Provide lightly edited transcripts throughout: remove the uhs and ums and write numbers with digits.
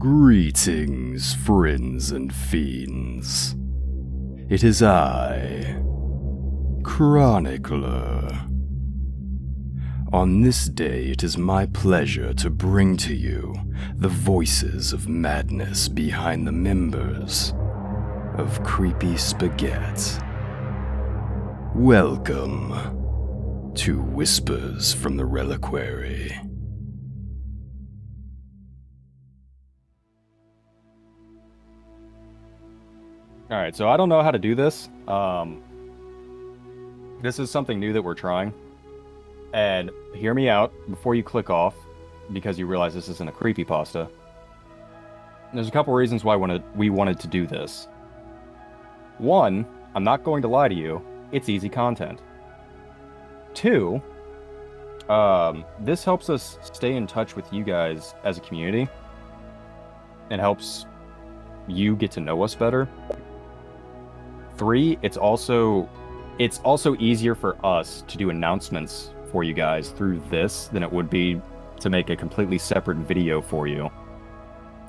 Greetings, friends and fiends. It is I, Chronicler. On this day, it is my pleasure to bring to you the voices of madness behind the members of Creepy Spaghet. Welcome to Whispers from the Reliquary. Alright, so I don't know how to do this. This is something new that we're trying. And hear me out before you click off, because you realize this isn't a creepypasta. There's a couple reasons why we wanted to do this. One, I'm not going to lie to you, it's easy content. Two, this helps us stay in touch with you guys as a community. And helps you get to know us better. Three, it's also easier for us to do announcements for you guys through this than it would be to make a completely separate video for you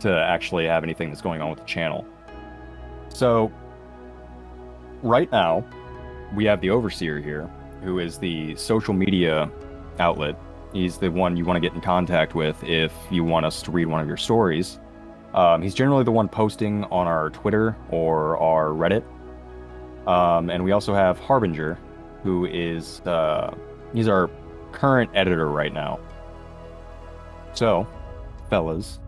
to actually have anything that's going on with the channel. So, right now, we have the Overseer here, who is the social media outlet. He's the one you want to get in contact with if you want us to read one of your stories. He's generally the one posting on our Twitter or our Reddit. And we also have Harbinger, who is, he's our current editor right now. So, fellas,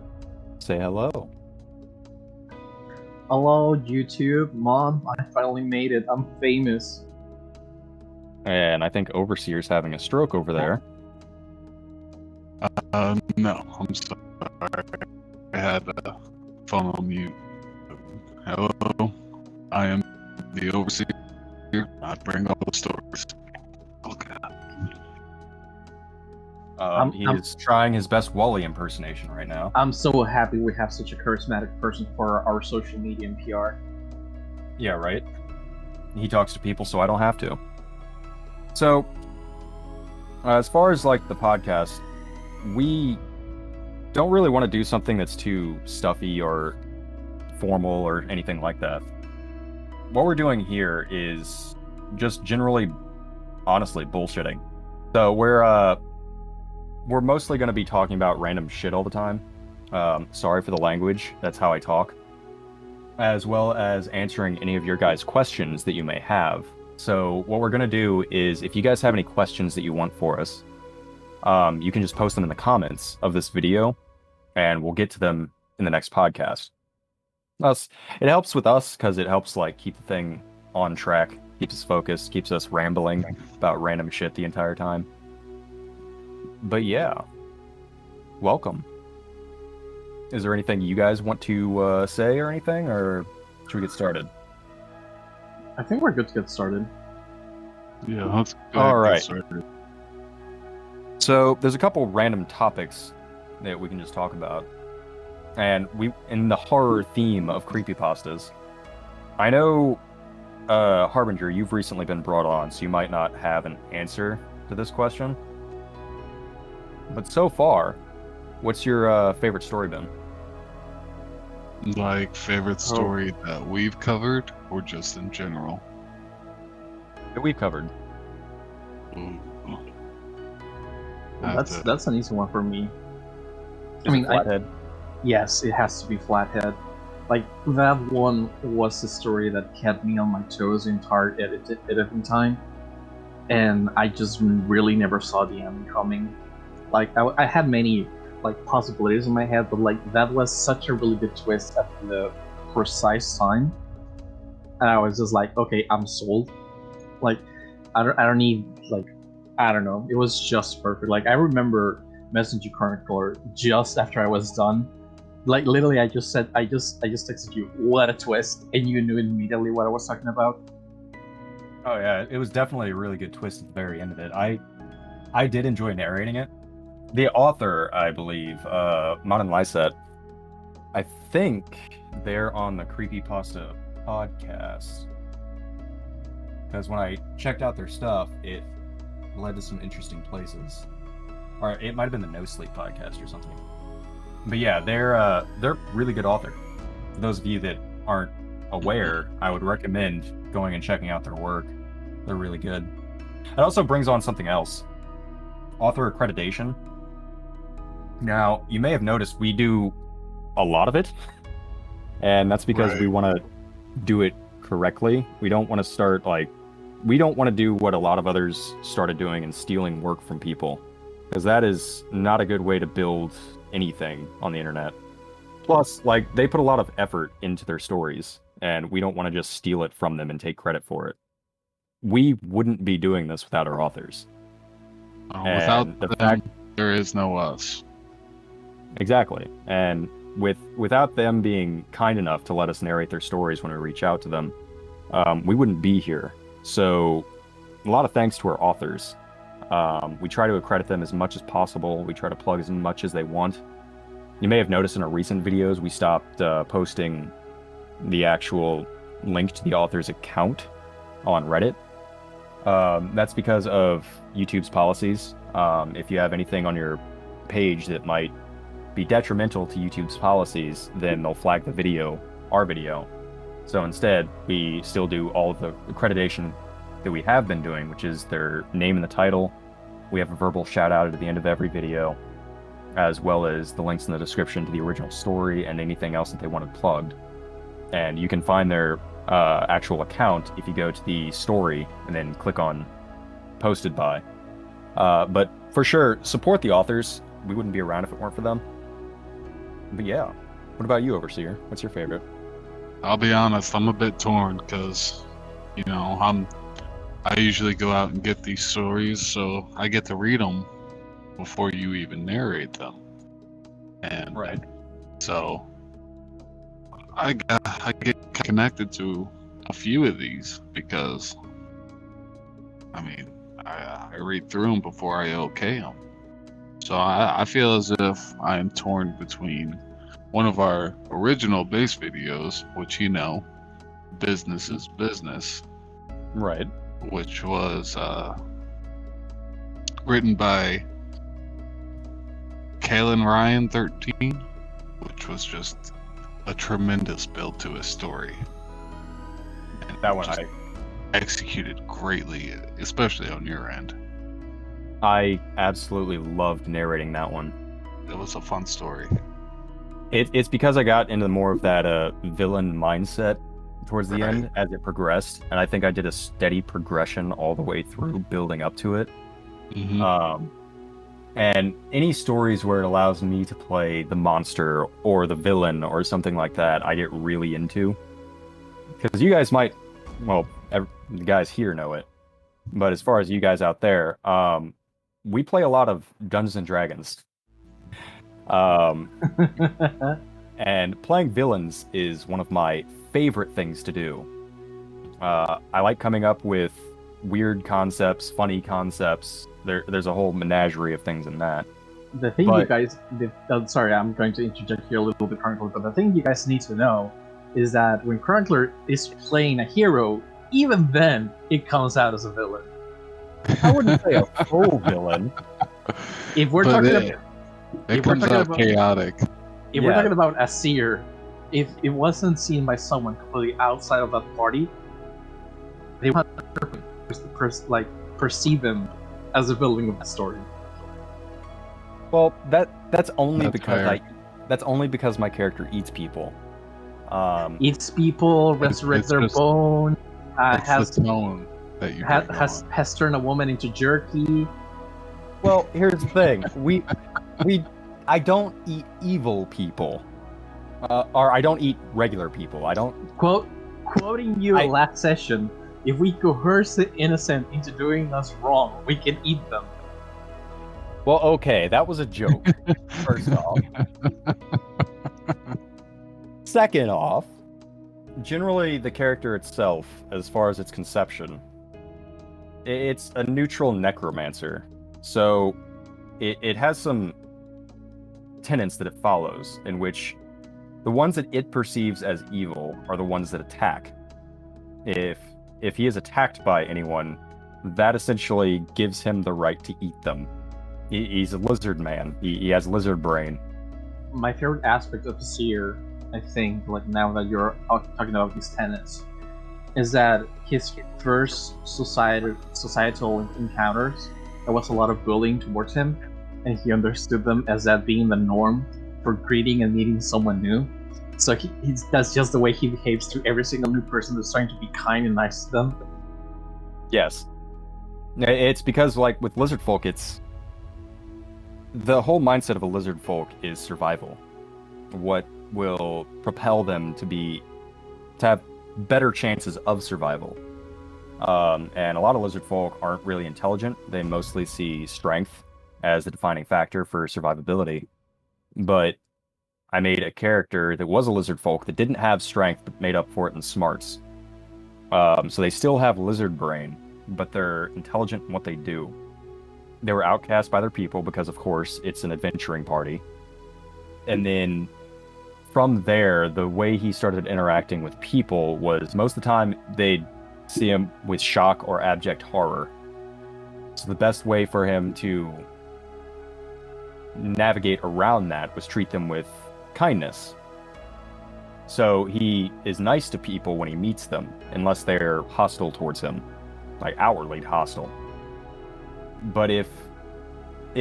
say hello. Hello, YouTube. Mom, I finally made it. I'm famous. And I think Overseer's having a stroke over there. No, I'm sorry. I had a phone on mute. Hello, I am the Overseer. I bring all the stories. Okay. He's trying his best Wally impersonation right now. I'm so happy we have such a charismatic person for our social media and PR. Yeah, right? He talks to people, so I don't have to. So, as far as, like, the podcast, we don't really want to do something that's too stuffy or formal or anything like that. What we're doing here is just generally, honestly, bullshitting. So we're mostly going to be talking about random shit all the time. Sorry for the language, that's how I talk. As well as answering any of your guys' questions that you may have. So what we're going to do is, if you guys have any questions that you want for us, you can just post them in the comments of this video, and we'll get to them in the next podcast. It helps with us, because it helps, like, keep the thing on track, keeps us focused, keeps us rambling about random shit the entire time. But yeah, welcome. Is there anything you guys want to say or anything, or should we get started? I think we're good to get started. Yeah, let's go All right. get started. So there's a couple random topics that we can just talk about. And in the horror theme of creepypastas, I know, Harbinger, you've recently been brought on, so you might not have an answer to this question. But so far, what's your favorite story been? Like, favorite story that we've covered, or just in general? That we've covered. Ooh. That's an easy one for me. Flathead. Yes, it has to be Flathead. Like, that one was the story that kept me on my toes the entire editing time, and I just really never saw the end coming. Like, I had many, like, possibilities in my head, but, like, that was such a really good twist at the precise time, and I was just like, okay, I'm sold. Like, I don't need, like, I don't know, it was just perfect. Like, I remember messaging Chronicler just after I was done. Like, literally, I just texted you, what a twist, and you knew immediately what I was talking about. Oh yeah, it was definitely a really good twist at the very end of it. I did enjoy narrating it. The author, I believe, Modern Lyset, I think they're on the Creepypasta podcast. Because when I checked out their stuff, it led to some interesting places. Or it might have been the No Sleep podcast or something. But yeah, they're really good author. For those of you that aren't aware, I would recommend going and checking out their work. They're really good. It also brings on something else. Author accreditation. Now, you may have noticed we do a lot of it, and that's because we want to do it correctly. We don't want to start we don't want to do what a lot of others started doing and stealing work from people, because that is not a good way to build anything on the internet. Plus, they put a lot of effort into their stories, and we don't want to just steal it from them and take credit for it. We wouldn't be doing this without our authors. Without them, there is no us. Exactly. And without them being kind enough to let us narrate their stories when we reach out to them, we wouldn't be here. So a lot of thanks to our authors. We try to accredit them as much as possible. We try to plug as much as they want. You may have noticed in our recent videos, we stopped posting the actual link to the author's account on Reddit. That's because of YouTube's policies. If you have anything on your page that might be detrimental to YouTube's policies, then they'll flag the video, our video. So instead, we still do all of the accreditation that we have been doing, which is their name in the title. We have a verbal shout out at the end of every video, as well as the links in the description to the original story and anything else that they wanted plugged. And you can find their actual account if you go to the story and then click on posted by. But for sure, support the authors. We wouldn't be around if it weren't for them. But yeah, what about you, Overseer? What's your favorite? I'll be honest, I'm a bit torn because, I usually go out and get these stories, so I get to read them before you even narrate them. And so I get connected to a few of these because, I read through them before I okay them. So I feel as if I am torn between one of our original base videos, which business is business. Right. Which was written by Kalen Ryan 13, which was just a tremendous build to a story. And that one I executed greatly, especially on your end. I absolutely loved narrating that one. It was a fun story. It's because I got into more of that villain mindset towards the end as it progressed, and I think I did a steady progression all the way through building up to it. Mm-hmm. And any stories where it allows me to play the monster or the villain or something like that, I get really into. Because you guys might, the guys here know it, but as far as you guys out there, we play a lot of Dungeons and Dragons. And playing villains is one of my favorite things to do. I like coming up with weird concepts, funny concepts. There's a whole menagerie of things in that. The thing you guys... sorry, I'm going to interject here a little bit, Chronicler, but the thing you guys need to know is that when Chronicler is playing a hero, even then, it comes out as a villain. I wouldn't say a full villain. If we're talking about... It comes out chaotic. If we're talking about a seer, if it wasn't seen by someone completely outside of that party, they want to perceive them as a villain of the story. Well, that's only because my character eats people. Eats people, resurrects their bones. Has the tone that you has turned a woman into jerky. Well, here's the thing: I don't eat evil people, or I don't eat regular people. I don't quoting you last session. If we coerce the innocent into doing us wrong, we can eat them. Well, okay, that was a joke. First off. Second off, generally the character itself, as far as its conception, it's a neutral necromancer. So it has some tenets that it follows, in which the ones that it perceives as evil are the ones that attack. If he is attacked by anyone, that essentially gives him the right to eat them. He's a lizard man. He has lizard brain. my favorite aspect of Seer, I think, like now that you're talking about these tenets, is that his first societal encounters, there was a lot of bullying towards him, and he understood them as that being the norm for greeting and meeting someone new. So that's just the way he behaves to every single new person that's trying to be kind and nice to them. Yes. It's because, like, with lizard folk, it's... The whole mindset of a lizard folk is survival. What will propel them to have better chances of survival. And a lot of lizard folk aren't really intelligent. They mostly see strength as the defining factor for survivability. But I made a character that was a lizard folk that didn't have strength but made up for it in smarts. So they still have lizard brain, but they're intelligent in what they do. They were outcast by their people because, of course, it's an adventuring party. And then from there, the way he started interacting with people was most of the time they'd see him with shock or abject horror. So the best way for him to navigate around that was treat them with kindness. So he is nice to people when he meets them, unless they're hostile towards him, like outwardly hostile. But if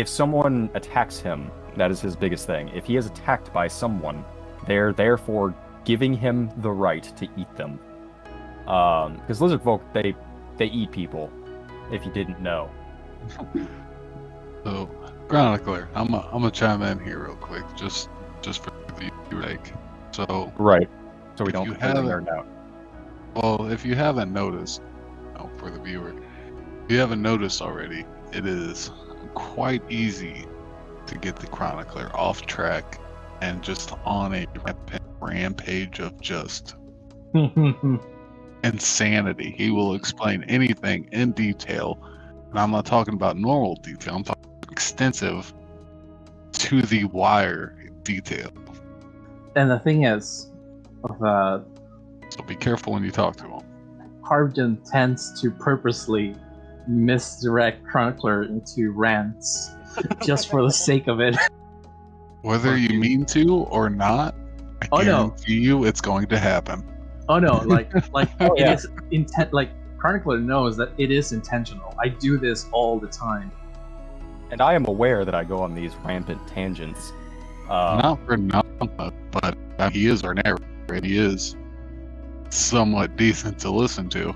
someone attacks him, that is his biggest thing. If he is attacked by someone, they're therefore giving him the right to eat them. Because lizard folk, they eat people, if you didn't know. So, Chronicler, I'm gonna chime in here real quick, just for the sake. So, Right. So we if don't you completely haven't- nerd out. well, if you haven't noticed, for the viewer, if you haven't noticed already, it is quite easy to get the Chronicler off track and just on a rampage of just insanity. He will explain anything in detail, and I'm not talking about normal detail. I'm talking extensive, to the wire detail. And the thing is, So be careful when you talk to him. Harvjan tends to purposely misdirect Chronicler into rants just for the sake of it. Whether you mean to or not, I Oh, no. guarantee you it's going to happen. Oh no, like Oh, it yeah. is intent. Like Chronicler knows that it is intentional. I do this all the time. And I am aware that I go on these rampant tangents. Not for nothing, but he is our narrator, and he is somewhat decent to listen to.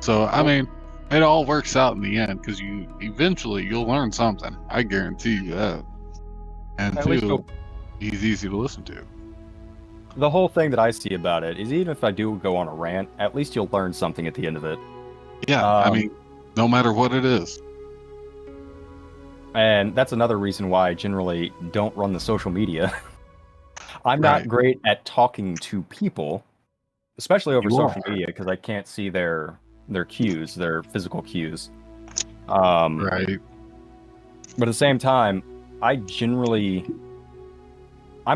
So, I mean, it all works out in the end, because you'll learn something. I guarantee you that. And At least two, you'll- he's easy to listen to. The whole thing that I see about it is even if I do go on a rant, at least you'll learn something at the end of it. Yeah, I Um, mean, no matter what it is. And that's another reason why I generally don't run the social media. I'm not Right. great at talking to people, especially over You social are. media, because I can't see their cues, their physical cues. Right. But at the same time, I'm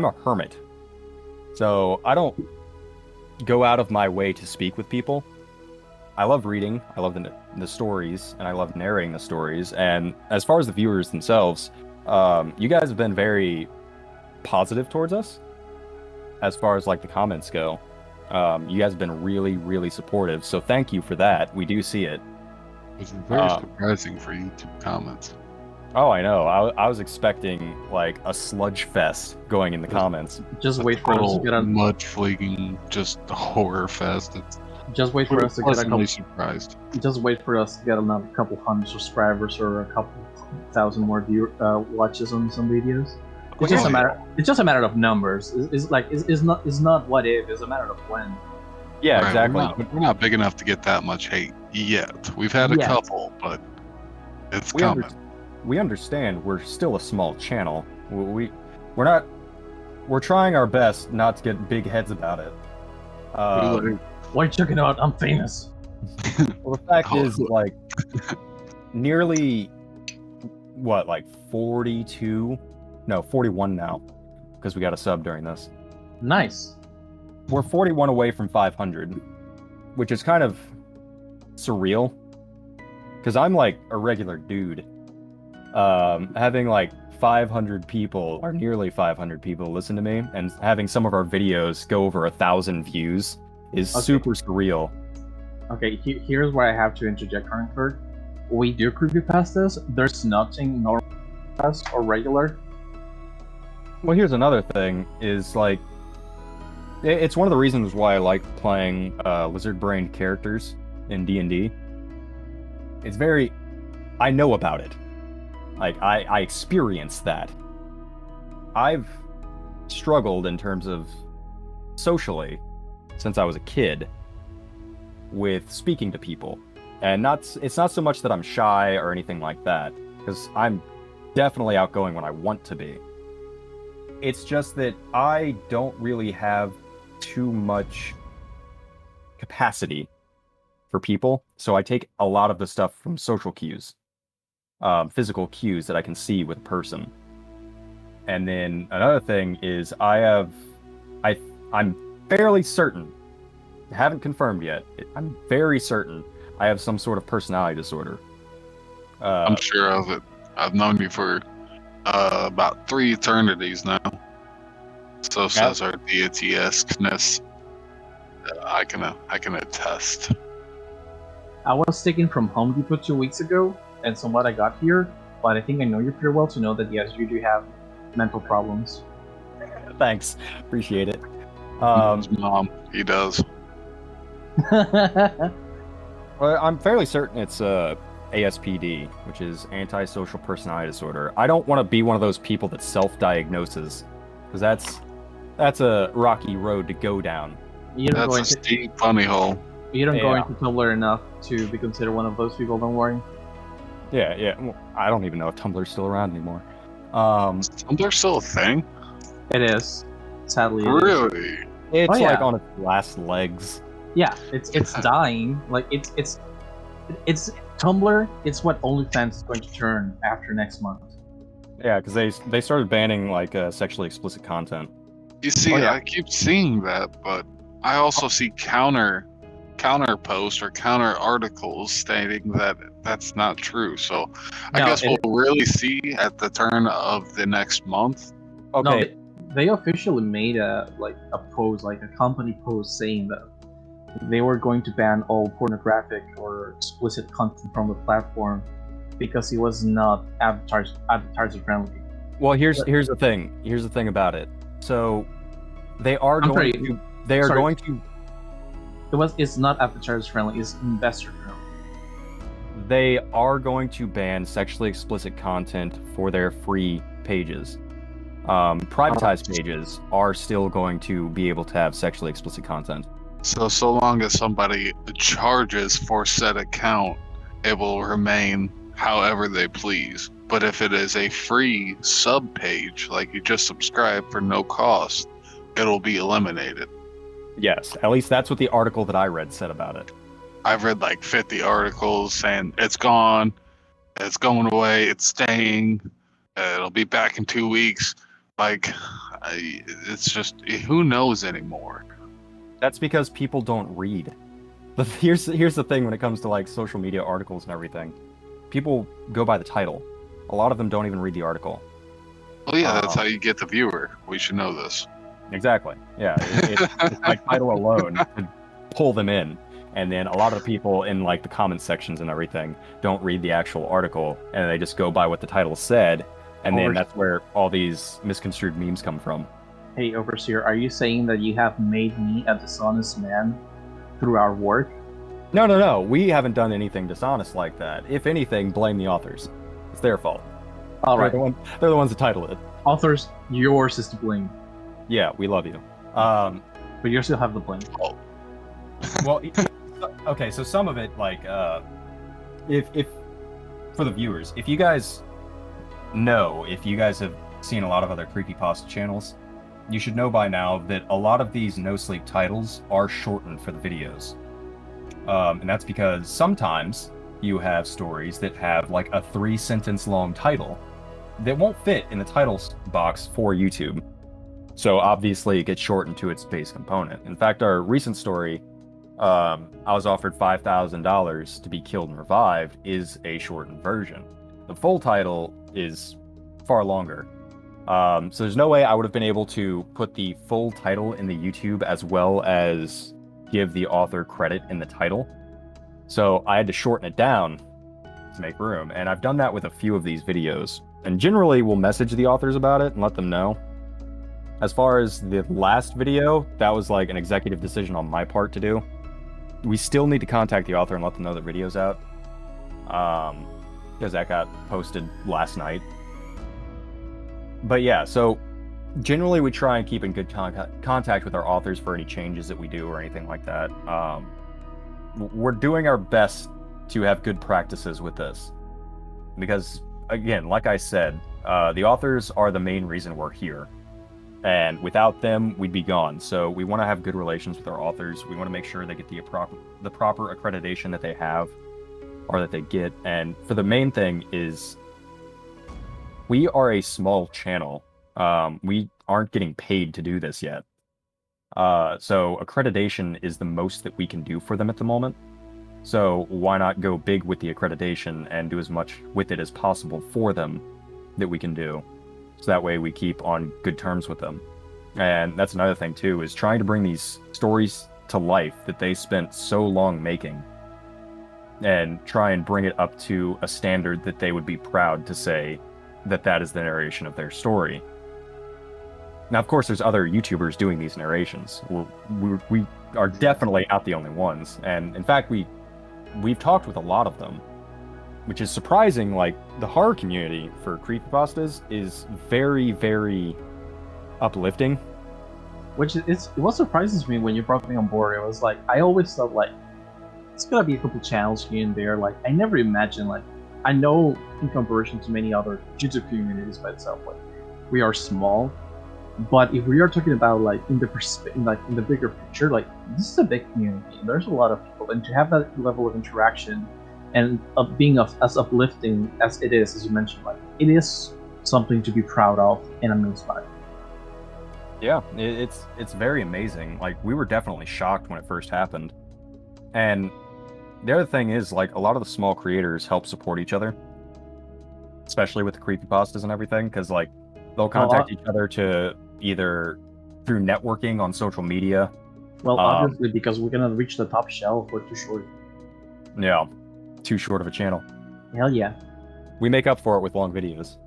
a hermit. So I don't go out of my way to speak with people. I love reading, I love the stories, and I love narrating the stories. And as far as the viewers themselves, you guys have been very positive towards us as far as like the comments go. You guys have been really, really supportive. So thank you for that. We do see it. It was very surprising for YouTube comments. Oh, I know. I was expecting like a sludge fest going in the comments. Just wait for us to get a mud flaking, just horror fest. It's just wait for us to get a pleasantly couple. surprised. Just wait for us to get another couple hundred subscribers or a couple thousand more watches on some videos. It's just yeah. a matter. It's just a matter of numbers. It's not what if. It's a matter of when. Yeah, Right, exactly. We're not big enough to get that much hate yet. We've had a Yet. couple, but it's We coming. We understand we're still a small channel. We're trying our best not to get big heads about it. Why check it out? I'm famous. Well, the fact Oh. is, like, nearly, what, like 41 now, because we got a sub during this. Nice. We're 41 away from 500, which is kind of surreal, because I'm like a regular dude. Having like 500 people, or nearly 500 people, listen to me, and having some of our videos go over 1,000 views is super surreal. Okay, here's where I have to interject, Kurt. We do creepypastas. There's nothing normal or regular. Well, here's another thing, is like, it's one of the reasons why I like playing lizard-brained characters in D&D. It's very... I know about it. Like, I experienced that. I've struggled in terms of socially, since I was a kid, with speaking to people. And it's not so much that I'm shy or anything like that, because I'm definitely outgoing when I want to be. It's just that I don't really have too much capacity for people, so I take a lot of the stuff from social cues, physical cues that I can see with a person. And then another thing is I'm fairly certain, haven't confirmed yet, I'm very certain I have some sort of personality disorder. I'm sure of it. I've known you for about 3 eternities now. So says our deity-esqueness. I can attest. I was taken from Home Depot 2 weeks ago, and somewhat I got here, but I think I know you pretty well to know that yes, you do have mental problems. Thanks, appreciate it. His mom, he does. Well, I'm fairly certain it's ASPD, which is antisocial personality disorder. I don't want to be one of those people that self-diagnoses, because that's a rocky road to go down. That's a steep funny hole. You don't go into Tumblr enough to be considered one of those people, don't worry. Yeah. Well, I don't even know if Tumblr's still around anymore. Is Tumblr still a thing? It is. Sadly, really? It's like on its last legs. Yeah, it's dying. Like it's Tumblr. It's what OnlyFans is going to turn after next month. Yeah, because they started banning like sexually explicit content. You see, I keep seeing that, but I also see counter posts or counter articles stating that that's not true. So I guess we'll really see at the turn of the next month. Okay. No, they officially made a post, like a company post, saying that they were going to ban all pornographic or explicit content from the platform because it was not advertiser friendly. Well, here's the thing. Here's the thing about it. So they are going to. It's not advertiser friendly. It's investor friendly. They are going to ban sexually explicit content for their free pages. Privatized pages are still going to be able to have sexually explicit content. So long as somebody charges for said account, it will remain however they please. But if it is a free sub page, like you just subscribe for no cost, it'll be eliminated. Yes, at least that's what the article that I read said about it. I've read like 50 articles saying it's gone, it's going away, it's staying, it'll be back in 2 weeks. Like, it's just, who knows anymore? That's because people don't read. Here's the thing when it comes to like social media articles and everything. People go by the title. A lot of them don't even read the article. Well, yeah, that's how you get the viewer. We should know this. Exactly. Yeah, it's like title alone to pull them in. And then a lot of the people in like the comment sections and everything don't read the actual article, and they just go by what the title said, and then that's where all these misconstrued memes come from. Hey, Overseer, are you saying that you have made me a dishonest man through our work? No. We haven't done anything dishonest like that. If anything, blame the authors. It's their fault. All right. They're the ones that titled it. Authors, yours is to blame. Yeah, we love you. But you still have the blame. Well, okay, so some of it, like, if for the viewers, if you guys have seen a lot of other creepypasta channels, you should know by now that a lot of these no-sleep titles are shortened for the videos. And that's because sometimes you have stories that have like a 3-sentence long title that won't fit in the titles box for YouTube. So obviously it gets shortened to its base component. In fact, our recent story, I was offered $5,000 to be killed and revived, is a shortened version. The full title is far longer. So there's no way I would have been able to put the full title in the YouTube as well as give the author credit in the title. So I had to shorten it down to make room, and I've done that with a few of these videos. And generally, we'll message the authors about it and let them know. As far as the last video, that was like an executive decision on my part to do. We still need to contact the author and let them know the video's out. Because that got posted last night. But yeah, so generally we try and keep in good contact with our authors for any changes that we do or anything like that. We're doing our best to have good practices with this. Because, again, like I said, the authors are the main reason we're here. And without them, we'd be gone. So we want to have good relations with our authors. We want to make sure they get the proper accreditation that they have, or that they get. And for the main thing is, we are a small channel. We aren't getting paid to do this yet. So accreditation is the most that we can do for them at the moment. So why not go big with the accreditation and do as much with it as possible for them that we can do? So that way we keep on good terms with them. And that's another thing too, is trying to bring these stories to life that they spent so long making, and try and bring it up to a standard that they would be proud to say that that is the narration of their story. Now, of course, there's other YouTubers doing these narrations. We are definitely not the only ones. And in fact, we've talked with a lot of them, which is surprising. Like, the horror community for creepypastas is very, very uplifting. Which is what surprises me when you brought me on board. It was like, I always thought, like, it's gonna be a couple channels here and there. Like, I never imagined, like, I know in comparison to many other YouTube communities by itself, like, we are small. But if we are talking about, like, in the bigger picture, like, this is a big community. There's a lot of people, and to have that level of interaction and being as uplifting as it is, as you mentioned, like, it is something to be proud of and amazed by. Yeah, it's very amazing. Like, we were definitely shocked when it first happened. And the other thing is, like, a lot of the small creators help support each other, especially with the creepypastas and everything, because, like, they'll contact each other to either through networking on social media. Well, obviously, because we're gonna reach the top shelf, we're too short. Yeah, too short of a channel. Hell yeah. We make up for it with long videos.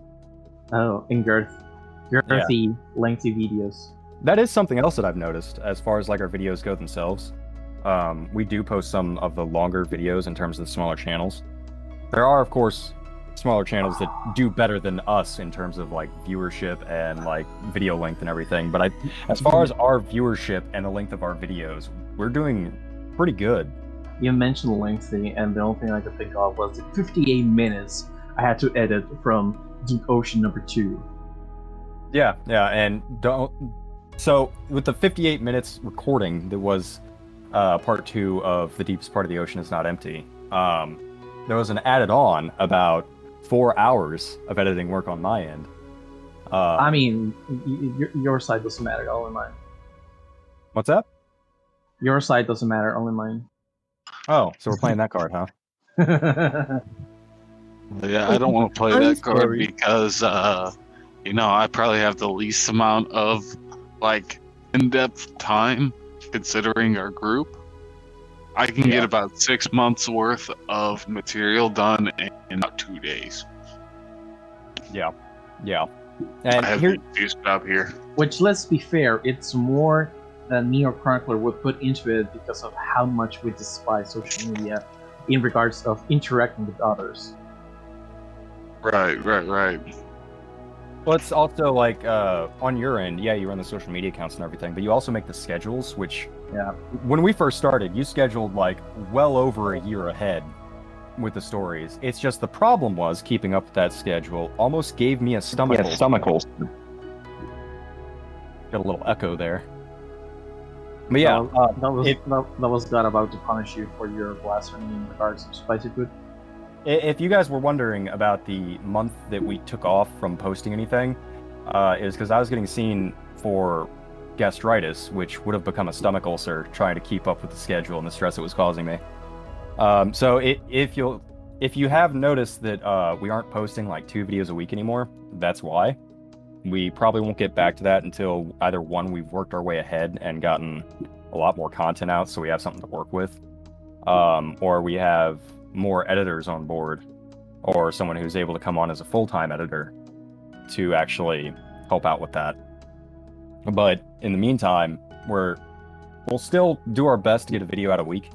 Oh, and girthy, lengthy videos. That is something else that I've noticed as far as, like, our videos go themselves. We do post some of the longer videos in terms of the smaller channels. There are, of course, smaller channels that do better than us in terms of, like, viewership and, like, video length and everything. But as far as our viewership and the length of our videos, we're doing pretty good. You mentioned lengthy, and the only thing I could think of was the 58 minutes I had to edit from Deep Ocean number 2. Yeah, and so with the 58 minutes recording that was part 2 of The Deepest Part of the Ocean Is Not Empty, there was an added on about 4 hours of editing work on my end. I mean, your side doesn't matter, only mine. What's that? Your side doesn't matter, only mine. Oh, so we're playing that card, huh? Yeah, I don't want to play that card because, I probably have the least amount of, like, in-depth time considering our group. I can get about 6 months worth of material done in about 2 days. Yeah. And I have the juice up here. Which, let's be fair, it's more than me or Chronicler would put into it because of how much we despise social media in regards of interacting with others. Right. Well, it's also like on your end, you run the social media accounts and everything, but you also make the schedules, which when we first started, you scheduled like well over a year ahead with the stories. It's just the problem was keeping up with that schedule almost gave me a stomach ulcer. Got a little echo there. But yeah, that was God about to punish you for your blasphemy in regards to spicy food. If you guys were wondering about the month that we took off from posting anything, is because I was getting seen for gastritis, which would have become a stomach ulcer trying to keep up with the schedule and the stress it was causing me. So if you'll if you have noticed that we aren't posting like 2 videos a week anymore, that's why. We probably won't get back to that until either one, we've worked our way ahead and gotten a lot more content out so we have something to work with, or we have more editors on board, or someone who's able to come on as a full-time editor to actually help out with that. But in the meantime, we'll still do our best to get a video out a week,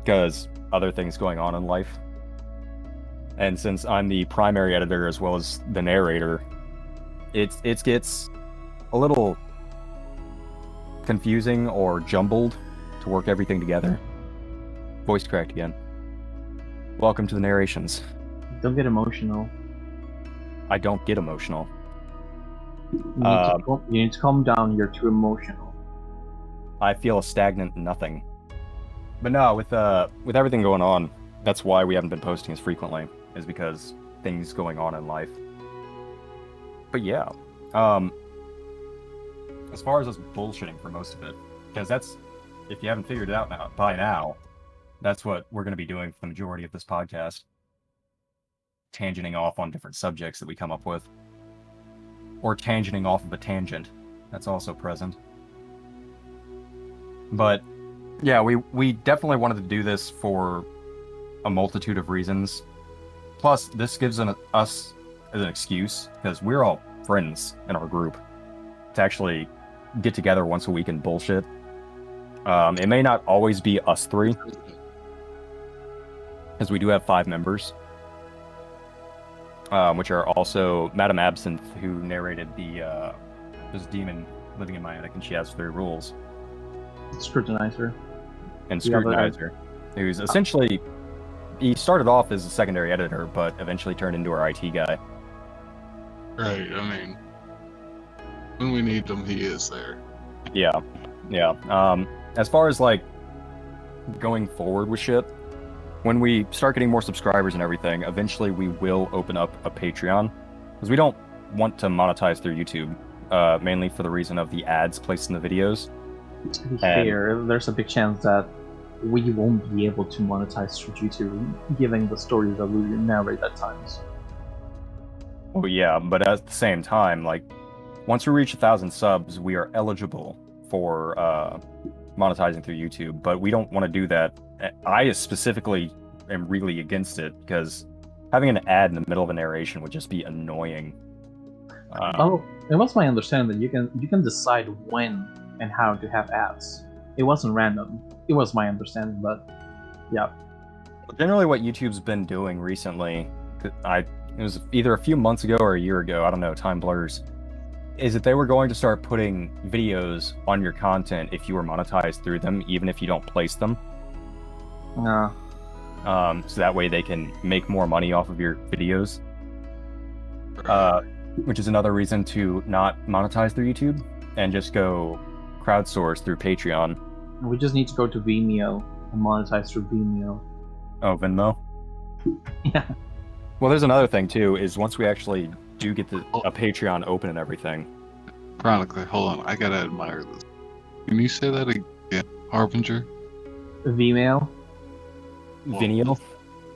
because other things going on in life. And since I'm the primary editor as well as the narrator, it gets a little confusing or jumbled to work everything together. Voice cracked again. Welcome to the narrations. Don't get emotional. I don't get emotional. You need to calm down. You're too emotional. I feel a stagnant nothing. But no, with everything going on, that's why we haven't been posting as frequently, is because things going on in life. But yeah, as far as us bullshitting for most of it, because that's, if you haven't figured it out by now, that's what we're going to be doing for the majority of this podcast. Tangenting off on different subjects that we come up with. Or tangenting off of a tangent. That's also present. But yeah, we definitely wanted to do this for a multitude of reasons. Plus, this gives us an excuse, because we're all friends in our group, to actually get together once a week and bullshit. It may not always be us three, because we do have 5 members, which are also Madame Absinthe, who narrated this demon living in my attic, and she has 3 rules. Scrutinizer. And Scrutinizer, who's essentially, he started off as a secondary editor, but eventually turned into our IT guy. Right, I mean, when we need him, he is there. Yeah. As far as like going forward with shit, when we start getting more subscribers and everything, eventually we will open up a Patreon, because we don't want to monetize through YouTube, mainly for the reason of the ads placed in the videos. To be fair, there's a big chance that we won't be able to monetize through YouTube, given the stories that we narrate at times. Oh yeah, but at the same time, like, once we reach 1,000 subs, we are eligible for monetizing through YouTube, but we don't want to do that. I specifically am really against it, because having an ad in the middle of a narration would just be annoying. It was my understanding that you can decide when and how to have ads. It wasn't random. It was my understanding, but yeah. Generally, what YouTube's been doing recently, it was either a few months ago or a year ago, I don't know, time blurs, is that they were going to start putting videos on your content if you were monetized through them, even if you don't place them. No. So that way they can make more money off of your videos. Which is another reason to not monetize through YouTube and just go crowdsource through Patreon. We just need to go to Vimeo and monetize through Vimeo. Oh, Venmo? Yeah. Well, there's another thing too, is once we actually do get a Patreon open and everything. Chronically, hold on, I gotta admire this. Can you say that again, Harbinger? Vimeo? Vimeo?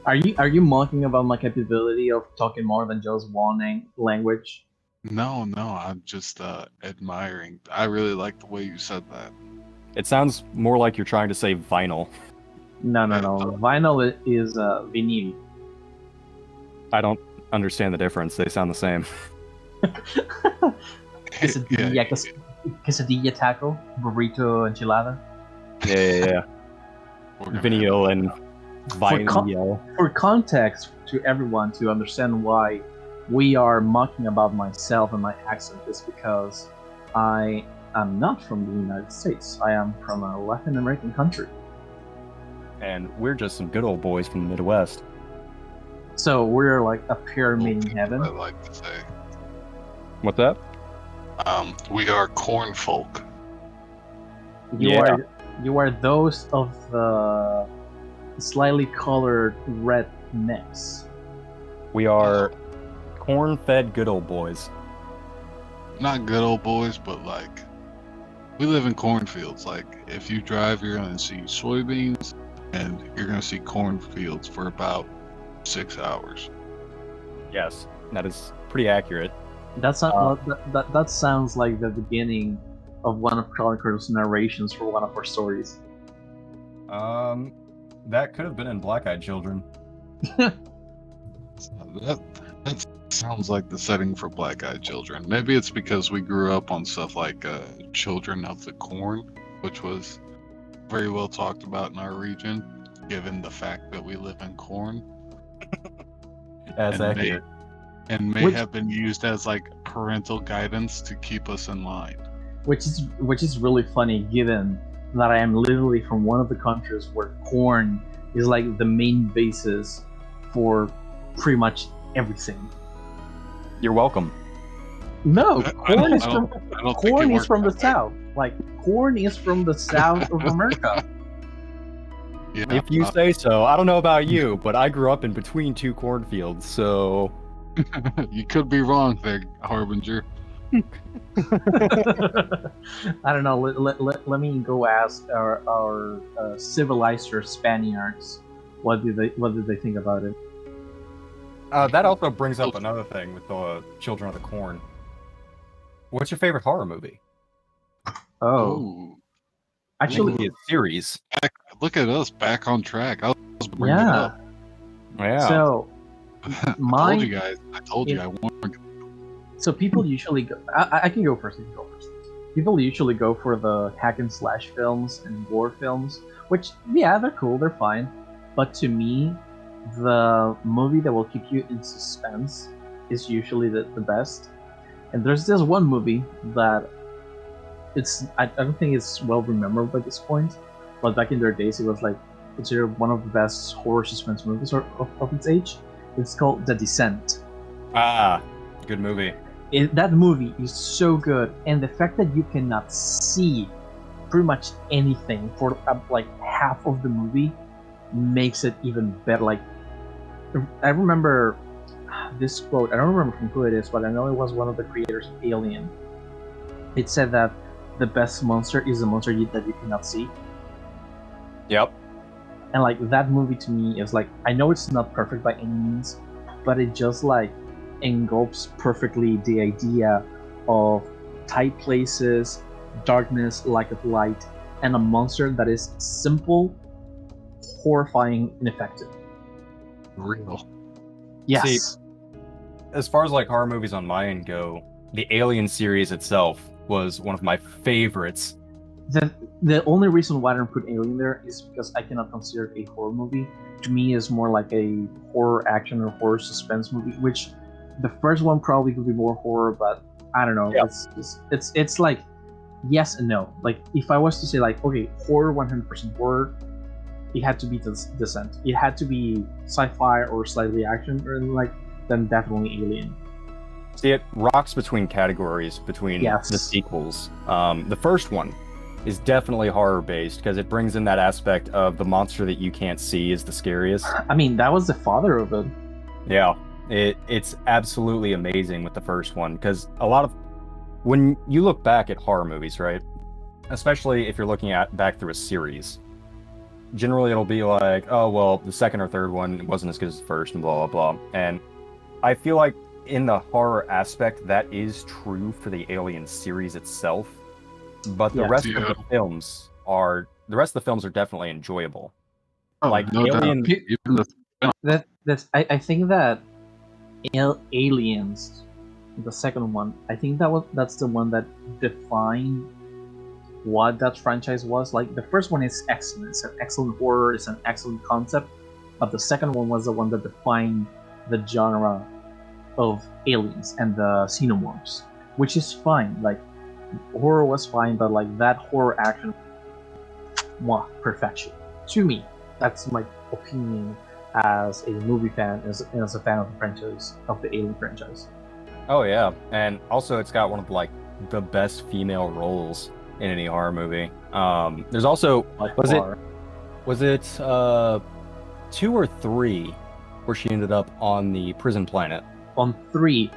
Are you mocking about my capability of talking more than just one language? No, I'm just admiring. I really like the way you said that. It sounds more like you're trying to say vinyl. No. Vinyl is vinyl. I don't understand the difference. They sound the same. Quesadilla taco, burrito enchilada. Yeah. Vinyl and vinyl. For context to everyone to understand why we are mocking about myself and my accent is because I am not from the United States. I am from a Latin American country. And we're just some good old boys from the Midwest. So we're like a pyramid in heaven. I like to say. What's that? We are corn folk. You are those of the slightly colored red necks. We are corn-fed good old boys. Not good old boys, but like, we live in cornfields. Like, if you drive, you're gonna see soybeans, and you're gonna see cornfields for about 6 hours. Yes, that is pretty accurate. That sounds like the beginning of one of Chronicle's narrations for one of our stories. That could have been in Black Eyed Children. That sounds like the setting for Black Eyed Children. Maybe it's because we grew up on stuff like Children of the Corn, which was very well talked about in our region, given the fact that we live in corn. That's and accurate. may have been used as like parental guidance to keep us in line. Which is really funny, given that I am literally from one of the countries where corn is like the main basis for pretty much everything. You're welcome. No, I corn is don't from think corn it is works from the that way. south. Like corn is from the south of America. Yeah, If you say so. I don't know about you, but I grew up in between two cornfields, so you could be wrong there, Harbinger. I don't know. Let me go ask our civilized Spaniards what did they think about it. that also brings up another thing with the Children of the Corn. What's your favorite horror movie? Oh, Ooh, It actually, could be a series. look at us back on track. I was bringing it yeah. up. Yeah. So I mine. told you guys. I told you I wanted. So people usually go. I can go first. You can go first. People usually go for the hack and slash films and gore films, which yeah, they're cool, they're fine. But to me, the movie that will keep you in suspense is usually the best. And there's this one movie that I don't think it's well remembered by this point, but back in their days it was like considered one of the best horror suspense movies of its age. It's called The Descent. Ah, good movie. That movie is so good, and the fact that you cannot see pretty much anything for like half of the movie makes it even better. Like, I remember this quote. I don't remember from who it is, but I know it was one of the creators of Alien. It said that the best monster is the monster that you cannot see. Yep. And like that movie to me is like, I know it's not perfect by any means, but it just like engulfs perfectly the idea of tight places, darkness, lack of light, and a monster that is simple, horrifying, and effective. Real. Yes. See, as far as like horror movies on my end go, the Alien series itself was one of my favorites. The only reason why I don't put Alien there is because I cannot consider it a horror movie. To me, it's more like a horror action or horror suspense movie, which the first one probably could be more horror, but I don't know. Yeah. It's like yes and no. Like if I was to say like, okay, horror, 100% horror, it had to be Descent. It had to be sci-fi or slightly action, or like then definitely Alien. See, it rocks between categories between Yes. the sequels. The first one is definitely horror based because it brings in that aspect of the monster that you can't see is the scariest. I mean, that was the father of it. Yeah, it's absolutely amazing with the first one because a lot of when you look back at horror movies, right? Especially if you're looking at back through a series, generally it'll be like, oh well, the second or third one wasn't as good as the first, and blah blah blah. And I feel like in the horror aspect, that is true for the Alien series itself. But the Yes. rest of Yeah. the rest of the films are definitely enjoyable. Oh, Like no Alien- doubt. Even the I think that Aliens, the second one, I think that's the one that defined what that franchise was. Like the first one is excellent, it's an excellent horror, it's an excellent concept, but the second one was the one that defined the genre of aliens and the xenomorphs, which is fine. Like horror was fine, but like that horror action, mwah, perfection. To me, that's my opinion as a movie fan, as a fan of the franchise, of the Alien franchise. Oh yeah, and also it's got one of like the best female roles in any horror movie. There's also By Was far. it 2 or 3 where she ended up on the prison planet. On three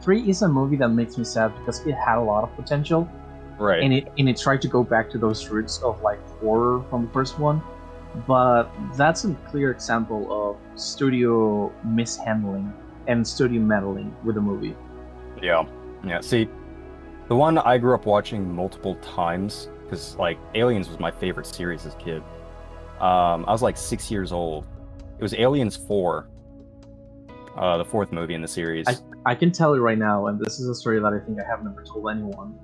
is a movie that makes me sad because it had a lot of potential, Right. and it tried to go back to those roots of like horror from the first one, but that's a clear example of studio mishandling and studio meddling with the movie. Yeah. Yeah. See, the one I grew up watching multiple times because like Aliens was my favorite series as a kid. I was like 6 years old. It was Aliens 4, the fourth movie in the series. I can tell you right now, and this is a story that I think I have never told anyone.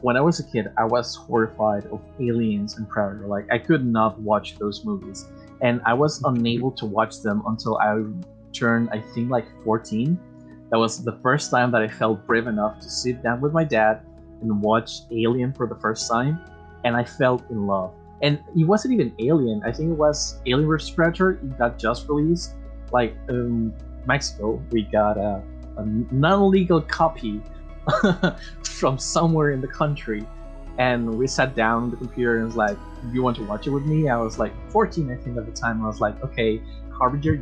When I was a kid, I was horrified of Aliens and Predator. Like, I could not watch those movies. And I was unable to watch them until I turned, I think, like 14. That was the first time that I felt brave enough to sit down with my dad and watch Alien for the first time. And I felt in love. And it wasn't even Alien. I think it was Alien vs. Predator. It got just released. Like, Mexico, we got a non-legal copy from somewhere in the country, and we sat down on the computer and was like, "Do you want to watch it with me?" I was like 14, I think, at the time. I was like, "Okay, Harbinger,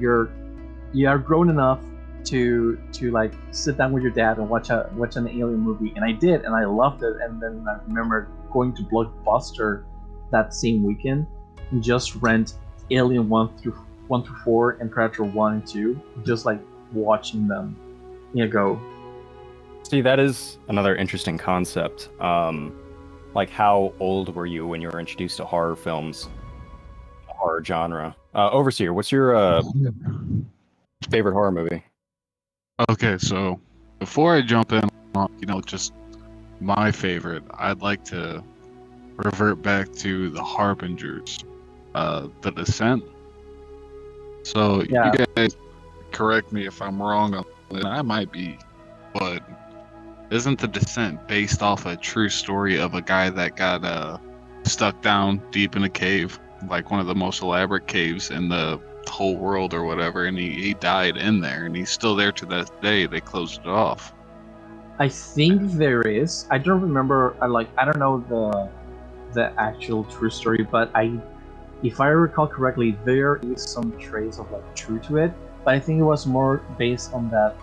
you are grown enough to like sit down with your dad and watch an Alien movie." And I did, and I loved it. And then I remember going to Blockbuster that same weekend and just rent Alien 1 through 4 and Predator 1 and 2, just like watching them go. See, that is another interesting concept. Like, how old were you when you were introduced to horror films, horror genre? Overseer, what's your favorite horror movie? Okay, so before I jump in on, just my favorite, I'd like to revert back to The Harbingers, The Descent. So Yeah. you guys correct me if I'm wrong on that. I might be, but isn't The Descent based off a true story of a guy that got stuck down deep in a cave, like one of the most elaborate caves in the whole world or whatever, and he died in there, and he's still there to this day. They closed it off. I think there is. I don't remember. I don't know the actual true story, but if I recall correctly, there is some trace of like true to it. But I think it was more based on that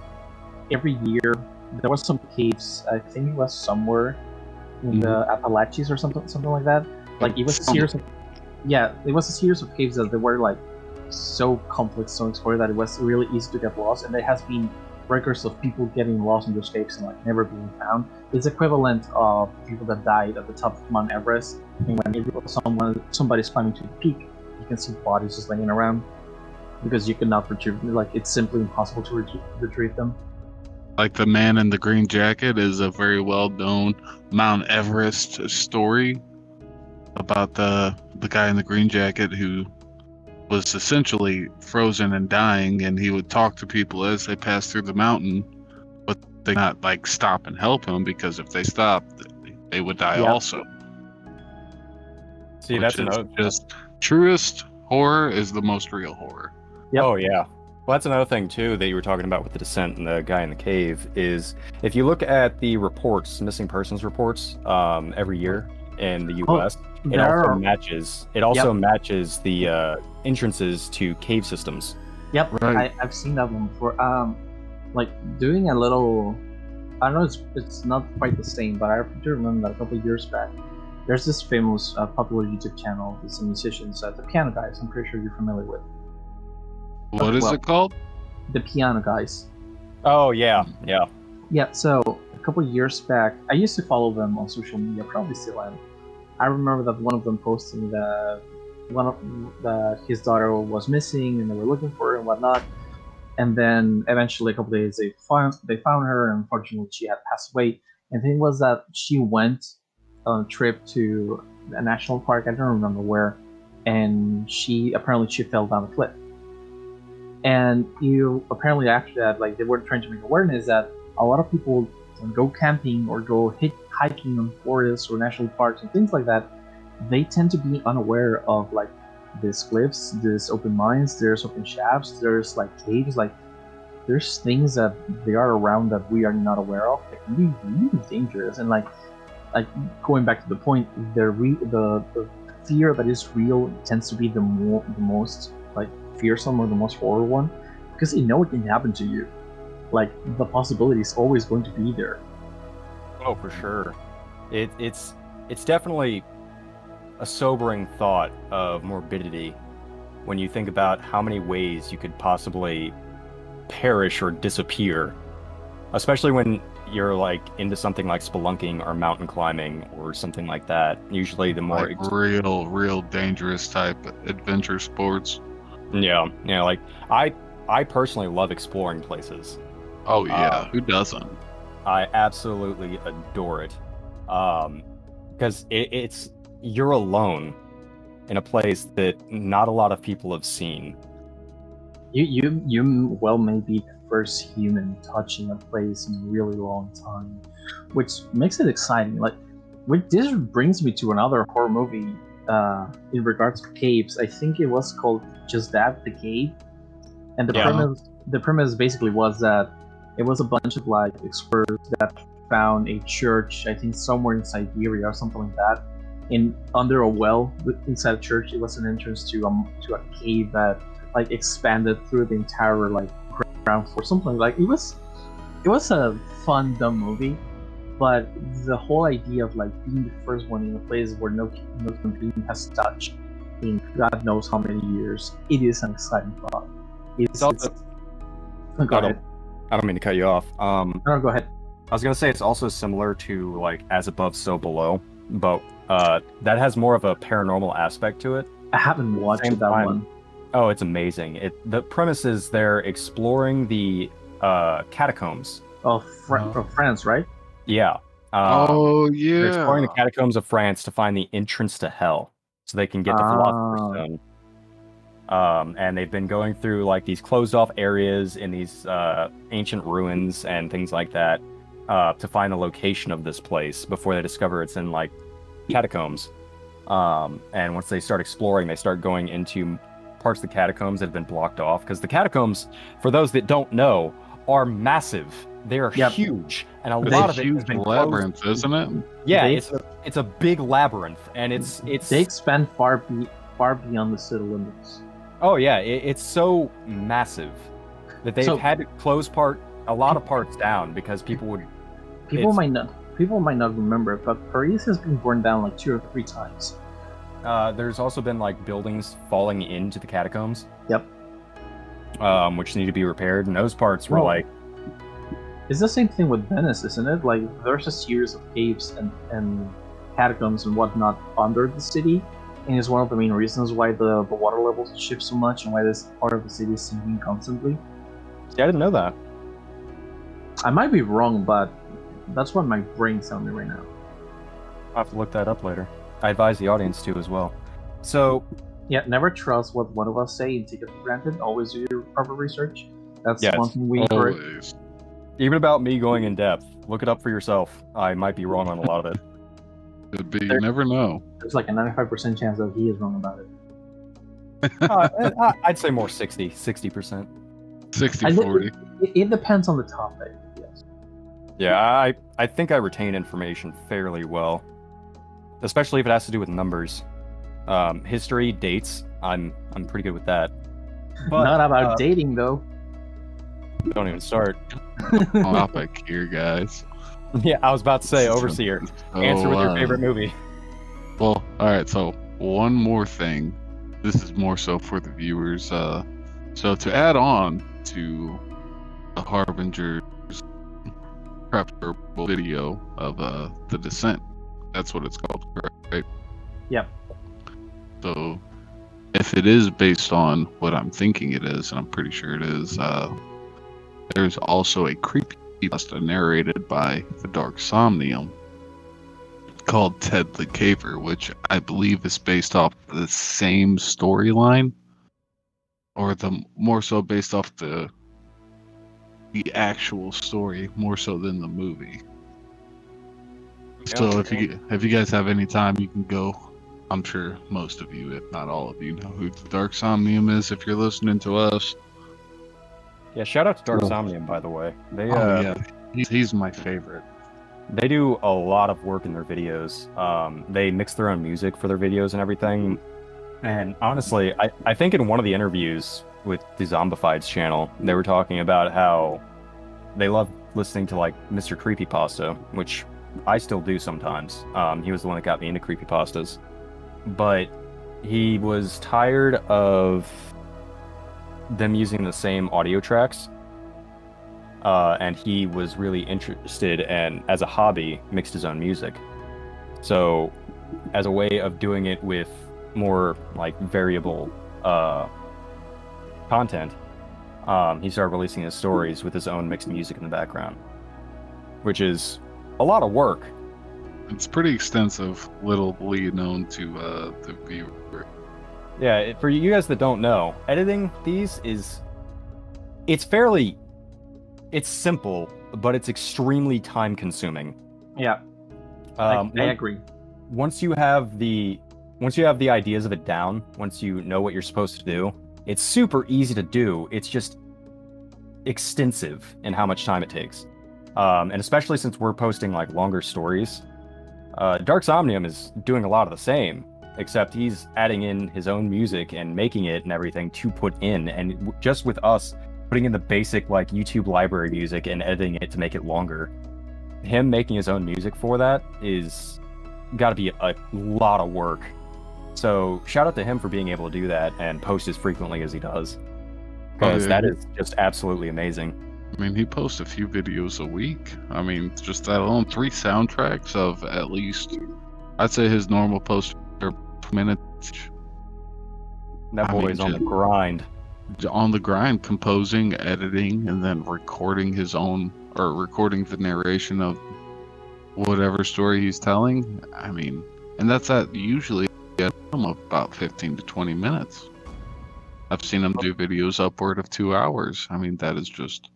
every year there was some caves. I think it was somewhere in the Appalachians or something like that. Like, it was a series of caves that they were like so complex, so explored that it was really easy to get lost. And there has been records of people getting lost in those caves and like never being found. It's equivalent of people that died at the top of Mount Everest, and when somebody's climbing to the peak, you can see bodies just laying around because you cannot retrieve. Like, it's simply impossible to retrieve them. Like The Man in the Green Jacket is a very well-known Mount Everest story about the guy in the green jacket who was essentially frozen and dying, and he would talk to people as they passed through the mountain, but they not like stop and help him, because if they stopped, they would die also. See, that's another. Just truest horror is the most real horror. Yep. Oh yeah. Well, that's another thing too that you were talking about with The Descent and the guy in the cave is if you look at the reports, missing persons reports, every year in the U.S., it also matches the entrances to cave systems. Yep, right. I've seen that one before. Like, doing a little, I don't know, it's not quite the same, but I do remember that a couple of years back, there's this famous popular YouTube channel with some musicians, the Piano Guys. I'm pretty sure you're familiar with. What is it called? The Piano Guys. Oh yeah. Yeah. So a couple of years back, I used to follow them on social media, probably still am. I remember that one of them posting that his daughter was missing and they were looking for her and whatnot. And then eventually, a couple of days, they found her, and unfortunately, she had passed away. And the thing was that she went on a trip to a national park. I don't remember where, and she fell down a cliff. And apparently after that, like, they were trying to make awareness that a lot of people go camping or go hiking in forests or national parks and things like that. They tend to be unaware of like these cliffs, there's open mines, there's open shafts, there's like caves, like there's things that they are around that we are not aware of that can be really dangerous. And like going back to the point, the fear that is real tends to be the most like fearsome or the most horror one, because you know it can happen to you. Like, the possibility is always going to be there. Oh, for sure. It's definitely a sobering thought of morbidity when you think about how many ways you could possibly perish or disappear, especially when you're like into something like spelunking or mountain climbing or something like that. Usually the more Like real dangerous type adventure sports. yeah, like I personally love exploring places. Oh yeah, Uh, who doesn't? I absolutely adore it. Because it's you're alone in a place that not a lot of people have seen. You well may be the first human touching a place in a really long time, which makes it exciting. Like, this brings me to another horror movie in regards to caves. I think it was called Just That, The Cave, and Yeah. the premise basically was that it was a bunch of like explorers that found a church, I think somewhere in Siberia or something like that, in under a well inside a church. It was an entrance to a cave that like expanded through the entire like ground floor, something like it was a fun dumb movie, but the whole idea of like being the first one in a place where no human being has touched in God knows how many years, it is an exciting thought. It's also, Go ahead. I don't mean to cut you off. No, go ahead. I was gonna say it's also similar to like As Above, So Below, but that has more of a paranormal aspect to it. I haven't watched Same that time. one. Oh, it's amazing. The premise is they're exploring the catacombs. Of France, right? Yeah. Oh They're exploring the yeah. catacombs of France to find the entrance to hell, so they can get the Philosopher's Stone. And they've been going through like these closed off areas in these ancient ruins and things like that to find the location of this place before they discover it's in like catacombs. And once they start exploring, they start going into parts of the catacombs that have been blocked off, because the catacombs, for those that don't know, are massive. They are huge, and a lot of it has been labyrinth, closed. isn't it? Yeah, it's a big labyrinth, and it's they expand far beyond the city limits. Oh yeah, it's so massive that they've had to close a lot of parts down because people might not remember it, but Paris has been burned down like 2 or 3 times. There's also been like buildings falling into the catacombs. Yep. Which need to be repaired, and those parts were like. It's the same thing with Venice, isn't it? Like, there's a series of caves and catacombs and whatnot under the city, and it's one of the main reasons why the water levels shift so much and why this part of the city is sinking constantly. See, I didn't know that. I might be wrong, but that's what my brain's telling me right now. I'll have to look that up later. I advise the audience to as well. So, yeah, never trust what one of us say and take it for granted. Always do your proper research. That's one thing we encourage. Even about me going in depth, look it up for yourself. I might be wrong on a lot of it. You never know. There's like a 95% chance that he is wrong about it. I'd say more 60%. 60-40. It depends on the topic, yes. Yeah, I think I retain information fairly well, especially if it has to do with numbers. History, dates, I'm pretty good with that. But, not about dating, though. Don't even start. Topic here, guys. Yeah, I was about to say, Overseer. Answer with your favorite movie. Well, alright, so one more thing. This is more so for the viewers. So to add on to the Harbinger's preferable video of The Descent, that's what it's called, right? Yep. So if it is based on what I'm thinking it is, and I'm pretty sure it is, there's also a creepypasta narrated by the Dark Somnium called Ted the Caver, which I believe is based off the same storyline, or the more so based off the actual story more so than the movie. So if you guys have any time, you can go. I'm sure most of you, if not all of you, know who the Dark Somnium is if you're listening to us. Yeah, shout out to Dark Somnium, by the way. They, he's my favorite. They do a lot of work in their videos. They mix their own music for their videos and everything. And honestly, I think in one of the interviews with the Zombified's channel, they were talking about how they love listening to like Mr. Creepypasta, which I still do sometimes. He was the one that got me into creepypastas. But he was tired of them using the same audio tracks. And he was really interested and, as a hobby, mixed his own music. So, as a way of doing it with more like variable content, he started releasing his stories with his own mixed music in the background, which is a lot of work. It's pretty extensive, little known to the viewer. Yeah, for you guys that don't know, editing these it's simple, but it's extremely time consuming. Yeah, I agree. Once you have the ideas of it down, once you know what you're supposed to do, it's super easy to do. It's just extensive in how much time it takes. And especially since we're posting like longer stories, Dark Somnium is doing a lot of the same, except he's adding in his own music and making it and everything to put in. And just with us putting in the basic like YouTube library music and editing it to make it longer, him making his own music for that is got to be a lot of work. So shout out to him for being able to do that and post as frequently as he does, because that is just absolutely amazing. I mean, he posts a few videos a week. I mean, just that alone, 3 soundtracks of at least, I'd say his normal posts are minutes. That boy's on the grind. On the grind, composing, editing, and then recording his own, or recording the narration of whatever story he's telling. I mean, and that's at usually about 15 to 20 minutes. I've seen him do videos upward of 2 hours. I mean, that is just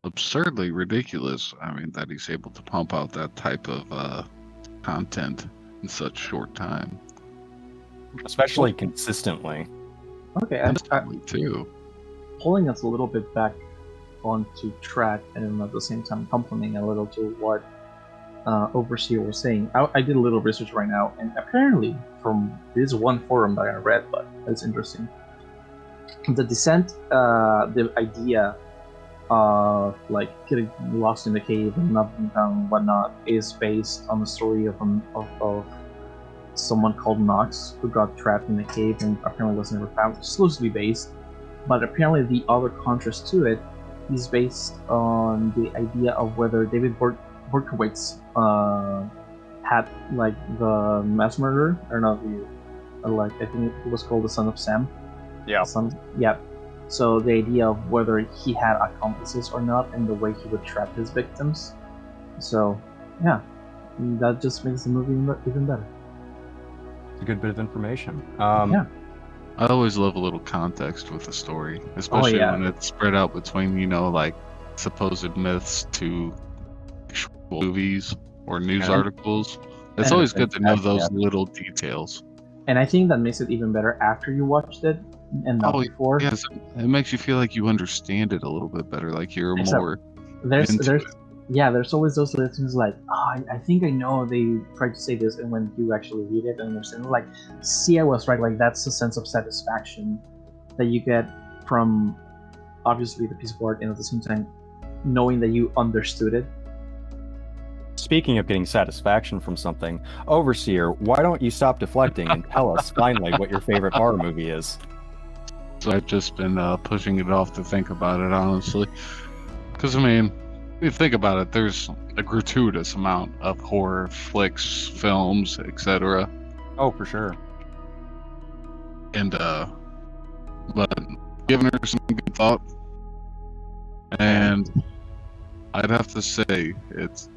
absurdly ridiculous. I mean, that he's able to pump out that type of content in such short time, especially consistently. Okay, too. Pulling us a little bit back onto track, and at the same time complementing a little to what Overseer was saying. I did a little research right now, and apparently from this one forum that I read, but it's interesting. The Descent, the idea of like getting lost in the cave and not being found and whatnot, is based on the story of someone called Knox who got trapped in the cave and apparently was never found. It's loosely based, but apparently the other contrast to it is based on the idea of whether David Berkowitz had like the mass murderer, or not the like I think it was called the Son of Sam. Yeah. So the idea of whether he had accomplices or not, and the way he would trap his victims. So yeah, that just makes the movie even better. It's a good bit of information. I always love a little context with a story, especially when it's spread out between, like supposed myths to actual movies or news articles. It's always good to know those little details. And I think that makes it even better after you watched it and not before. Yes, it makes you feel like you understand it a little bit better, like you're more. There's always those little things like, I think I know they tried to say this, and when you actually read it and understand, like, see, I was right. Like, that's a sense of satisfaction that you get from obviously the piece of art, and at the same time knowing that you understood it. Speaking of getting satisfaction from something, Overseer, why don't you stop deflecting and tell us finally what your favorite horror movie is? So I've just been pushing it off to think about it, honestly. Because, I mean, if you think about it, there's a gratuitous amount of horror flicks, films, etc. Oh, for sure. And, but giving her some good thought, and I'd have to say it's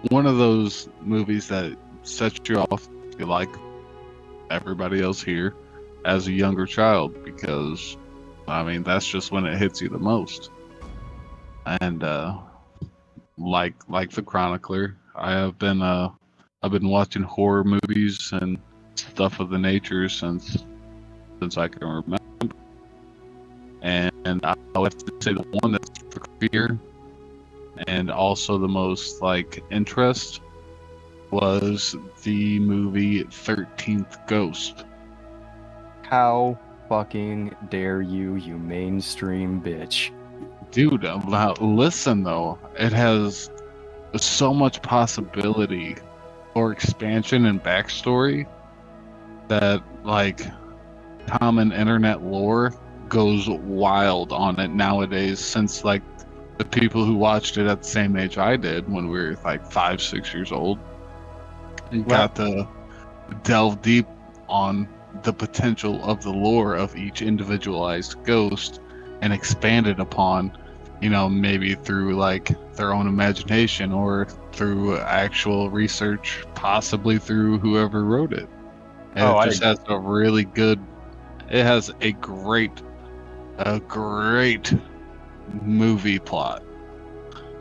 one of those movies that sets you off, like everybody else here, as a younger child, because I mean that's just when it hits you the most. And like the Chronicler, I've been watching horror movies and stuff of the nature since I can remember. And I would have to say the one that's for fear and also the most like interest was the movie 13th Ghost. How fucking dare you, you mainstream bitch. Dude, listen though, it has so much possibility for expansion and backstory that like common internet lore goes wild on it nowadays, since like the people who watched it at the same age I did when we were like 5, 6 years old and got to delve deep on the potential of the lore of each individualized ghost and expanded upon, you know, maybe through like their own imagination or through actual research, possibly through whoever wrote it. And Oh, it just has a really good, it has a great movie plot.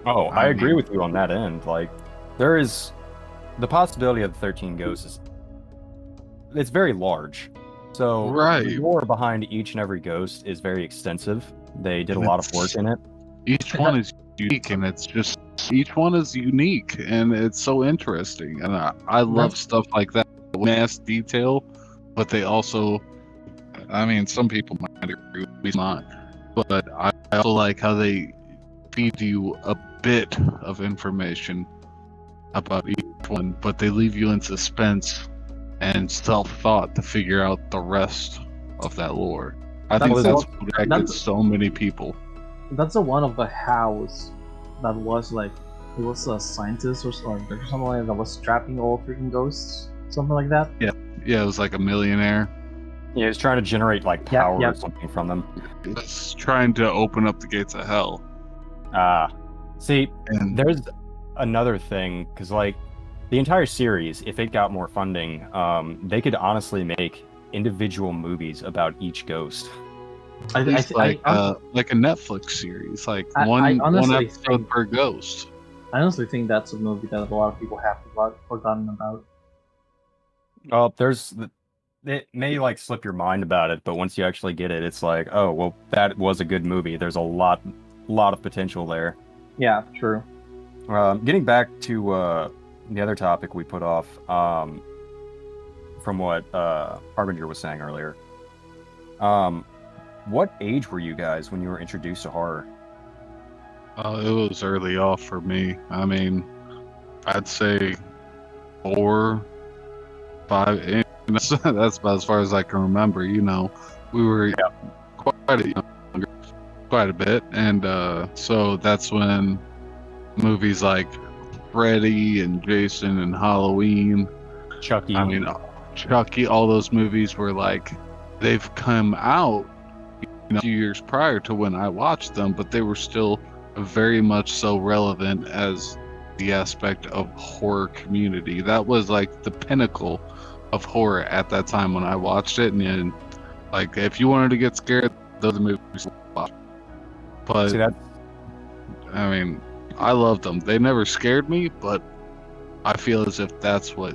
Oh, I agree mean, with you on that end. Like, there is the possibility of the 13 ghosts is it's very large. So right. the lore behind each and every ghost is very extensive. They did a And lot of work in it. Each one is unique, and it's just each one is unique, and it's so interesting. And I love stuff like that, mass detail, but they also, I mean, some people might agree with me, not, but I also like how they feed you a bit of information about each one, but they leave you in suspense and self-thought to figure out the rest of that lore. I think that's what attracted so many people. That's the one of the house that was like, it was a scientist or something like that, that was trapping all freaking ghosts, something like that. Yeah, it was like a millionaire. Yeah, he was trying to generate like power or something from them. He was trying to open up the gates of hell. See, there's another thing, because like the entire series, if it got more funding, they could honestly make individual movies about each ghost. Like a Netflix series, like one episode per ghost. I honestly think that's a movie that a lot of people have forgotten about. Oh, it may like slip your mind about it, but once you actually get it, it's like, oh, well, that was a good movie. There's a lot of potential there. Yeah, true. Getting back to the other topic we put off, from what Harbinger was saying earlier. What age were you guys when you were introduced to horror? It was early off for me. I mean, I'd say 4, 5. That's about as far as I can remember. You know, we were quite a bit, and so that's when movies like Freddy and Jason and Halloween, Chucky. I mean, Chucky. All those movies were like, they've come out a few years prior to when I watched them, but they were still very much so relevant as the aspect of horror community. That was like the pinnacle of horror at that time when I watched it. And then, like, if you wanted to get scared, those are the movies to watch. But see, I mean, I loved them. They never scared me, but I feel as if that's what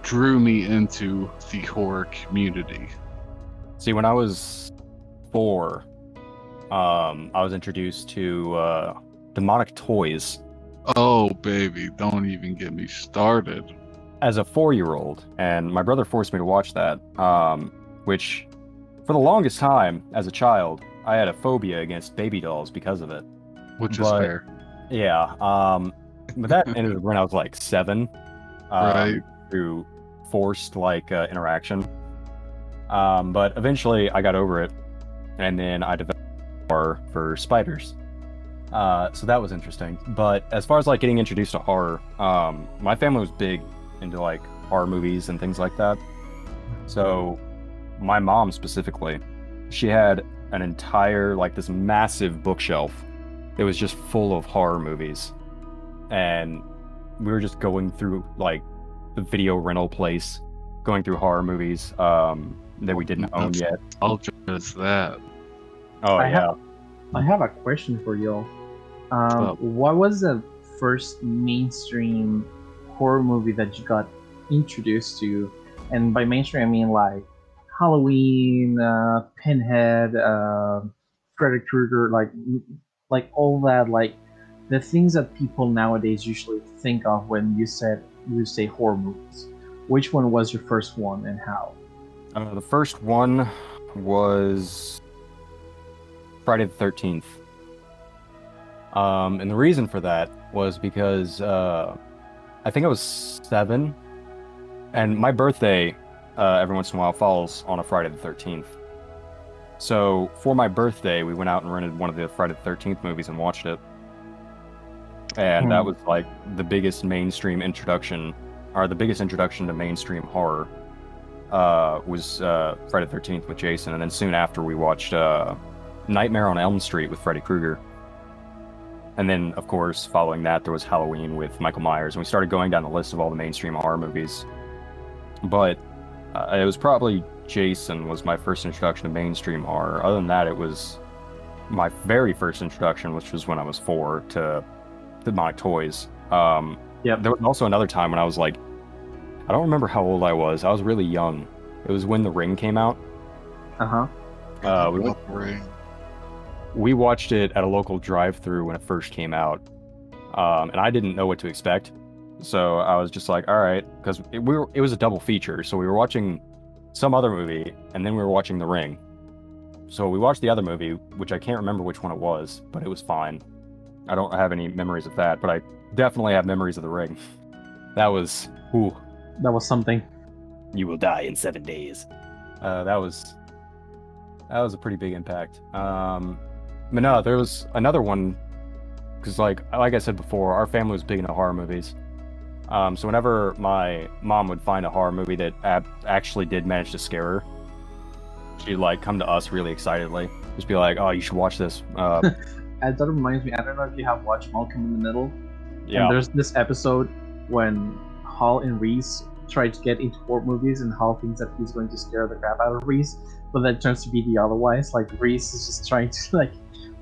drew me into the horror community. See, when I was 4, I was introduced to demonic toys. Oh, baby, don't even get me started. As a 4-year-old, and my brother forced me to watch that, which, for the longest time, as a child, I had a phobia against baby dolls because of it. Which is fair. Yeah, but that ended when I was like 7, right? Through forced like interaction. But eventually, I got over it, and then I developed horror for spiders. So that was interesting. But as far as like getting introduced to horror, my family was big into like horror movies and things like that. So my mom specifically, she had an entire like this massive bookshelf. It was just full of horror movies, and we were just going through like the video rental place, going through horror movies that we didn't own yet. I'll just that. Oh, I have a question for you. What was the first mainstream horror movie that you got introduced to? And by mainstream, I mean like Halloween, Pinhead, Freddy Krueger, like all that, like the things that people nowadays usually think of when you say horror movies. Which one was your first one and how? The first one was Friday the 13th. And the reason for that was because I think I was 7, and my birthday every once in a while falls on a Friday the 13th. So for my birthday, we went out and rented one of the Friday the 13th movies and watched it. And that was like the biggest mainstream introduction, or the biggest introduction to mainstream horror, was Friday the 13th with Jason. And then soon after, we watched Nightmare on Elm Street with Freddy Krueger. And then, of course, following that, there was Halloween with Michael Myers. And we started going down the list of all the mainstream horror movies. But it was probably Jason was my first introduction to mainstream horror. Other than that, it was my very first introduction, which was when I was 4, to my toys. Yep. There was also another time when I was like, I don't remember how old I was. I was really young. It was when The Ring came out. We watched it at a local drive-thru when it first came out, and I didn't know what to expect. So I was just like, all right, because it was a double feature. So we were watching some other movie, and then we were watching The Ring. So we watched the other movie, which I can't remember which one it was, but it was fine. I don't have any memories of that, but I definitely have memories of The Ring. That was, ooh. That was something. You will die in 7 days. That was a pretty big impact. But no, there was another one, because like I said before, our family was big into horror movies. So whenever my mom would find a horror movie that actually did manage to scare her, she'd like come to us really excitedly, just be like, "Oh, you should watch this." That reminds me, I don't know if you have watched Malcolm in the Middle. Yeah. And there's this episode when Hal and Reese try to get into horror movies, and Hal thinks that he's going to scare the crap out of Reese, but then it turns to be the otherwise. Like, Reese is just trying to like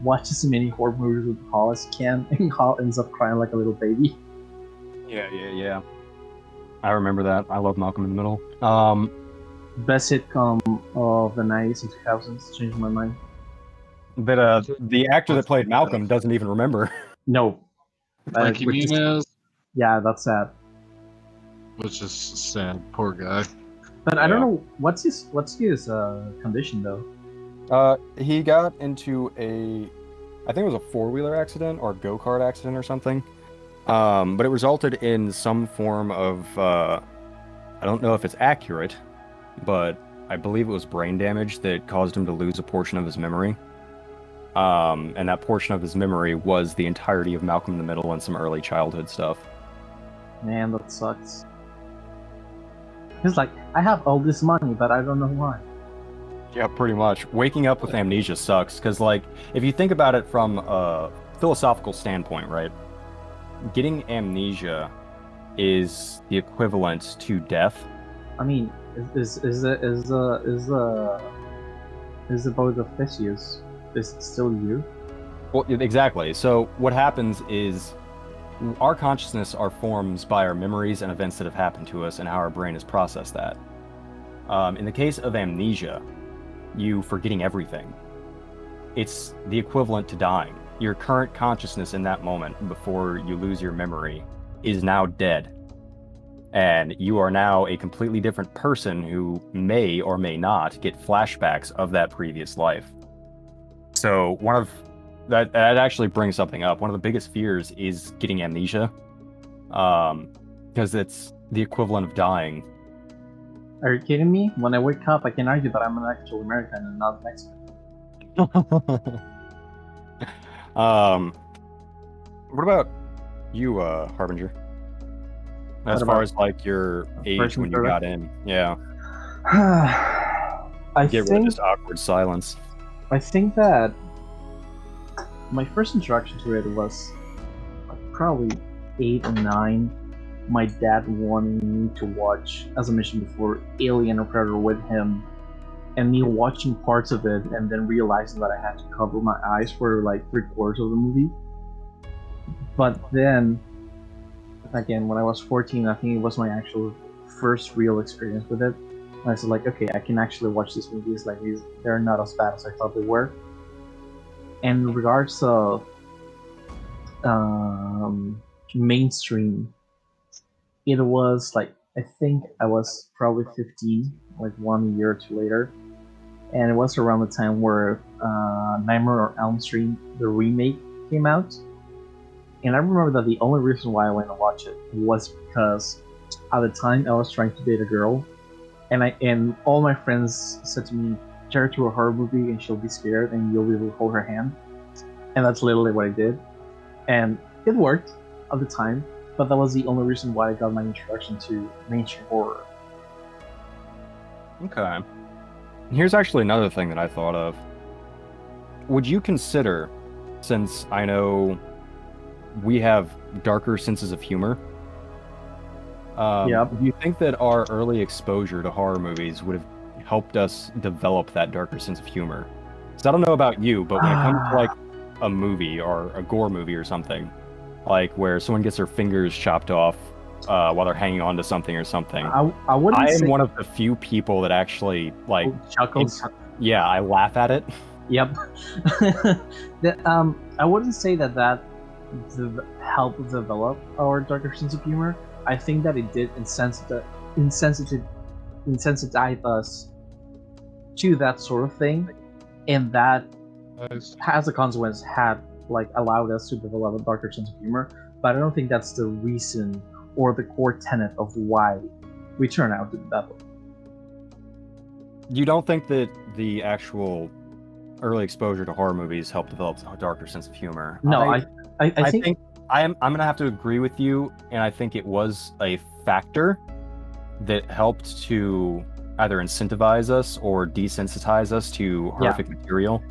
watch as many horror movies with Hal as he can, and Hal ends up crying like a little baby. Yeah. I remember that. I love Malcolm in the Middle. Best sitcom of the 90s and 2000s. Changed my mind. But the actor that played Malcolm doesn't even remember. No. Frankie Muniz, Yeah, that's sad. which is sad. Poor guy. But I don't know what's his condition though. He got into I think it was a 4-wheeler accident or a go-kart accident or something. But it resulted in some form of, I don't know if it's accurate, but I believe it was brain damage that caused him to lose a portion of his memory. And that portion of his memory was the entirety of Malcolm in the Middle and some early childhood stuff. Man, that sucks. He's like, I have all this money, but I don't know why. Yeah, pretty much. Waking up with amnesia sucks, because, like, if you think about it from a philosophical standpoint, right? Getting amnesia is the equivalent to death. I mean, is the boat of Theseus, is it still you? Well, exactly. So what happens is our consciousness are formed by our memories and events that have happened to us and how our brain has processed that. In the case of amnesia, you forgetting everything, it's the equivalent to dying. Your current consciousness in that moment, before you lose your memory, is now dead. And you are now a completely different person who may or may not get flashbacks of that previous life. So that actually brings something up. One of the biggest fears is getting amnesia, because it's the equivalent of dying. Are you kidding me? When I wake up, I can argue that I'm an actual American and not Mexican. What about you, Harbinger? As far as like your age when you got in, yeah. Get rid of this awkward silence. I think that my first introduction to it was probably 8 or 9. My dad wanted me to watch, as I mentioned before, Alien or Predator with him, and me watching parts of it and then realizing that I had to cover my eyes for like 3/4 of the movie. But then, again, when I was 14, I think it was my actual first real experience with it. And I said, like, okay, I can actually watch these movies. Like, they're not as bad as I thought they were. And in regards of mainstream, it was like, I think I was probably 15, like 1 year or 2 later. And it was around the time where Nightmare on Elm Street, the remake, came out. And I remember that the only reason why I went to watch it was because at the time I was trying to date a girl, and all my friends said to me, "Take her to a horror movie and she'll be scared and you'll be able to hold her hand." And that's literally what I did, and it worked at the time. But that was the only reason why I got my introduction to mainstream horror. Okay. Here's actually another thing that I thought of. Would you consider, since I know we have darker senses of humor, Yep. do you think that our early exposure to horror movies would have helped us develop that darker sense of humor? Because I don't know about you, but when it comes to like a movie or a gore movie or something, like where someone gets their fingers chopped off while they're hanging on to something or something, I wouldn't I am say one of the few people that actually like chuckles. yeah, I laugh at it. Yep. I wouldn't say that helped develop our darker sense of humor. I think that it did insensitize us to that sort of thing, and that has a consequence had like allowed us to develop a darker sense of humor. But I don't think that's the reason or the core tenet of why we turn out to be that way. You don't think that the actual early exposure to horror movies helped develop a darker sense of humor? No, I think I'm gonna have to agree with you, and I think it was a factor that helped to either incentivize us or desensitize us to horrific material.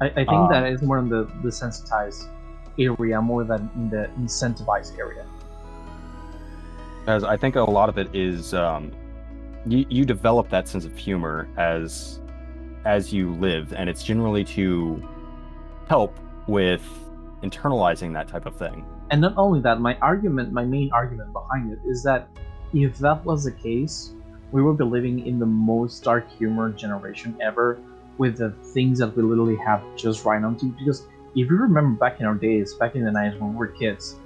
I think that is more in the desensitized area more than in the incentivized area. Because I think a lot of it is you develop that sense of humor as you live, and it's generally to help with internalizing that type of thing. And not only that, my main argument behind it is that if that was the case, we would be living in the most dark humor generation ever, with the things that we literally have just right onto. Because if you remember back in our days, back in the 90s when we were kids,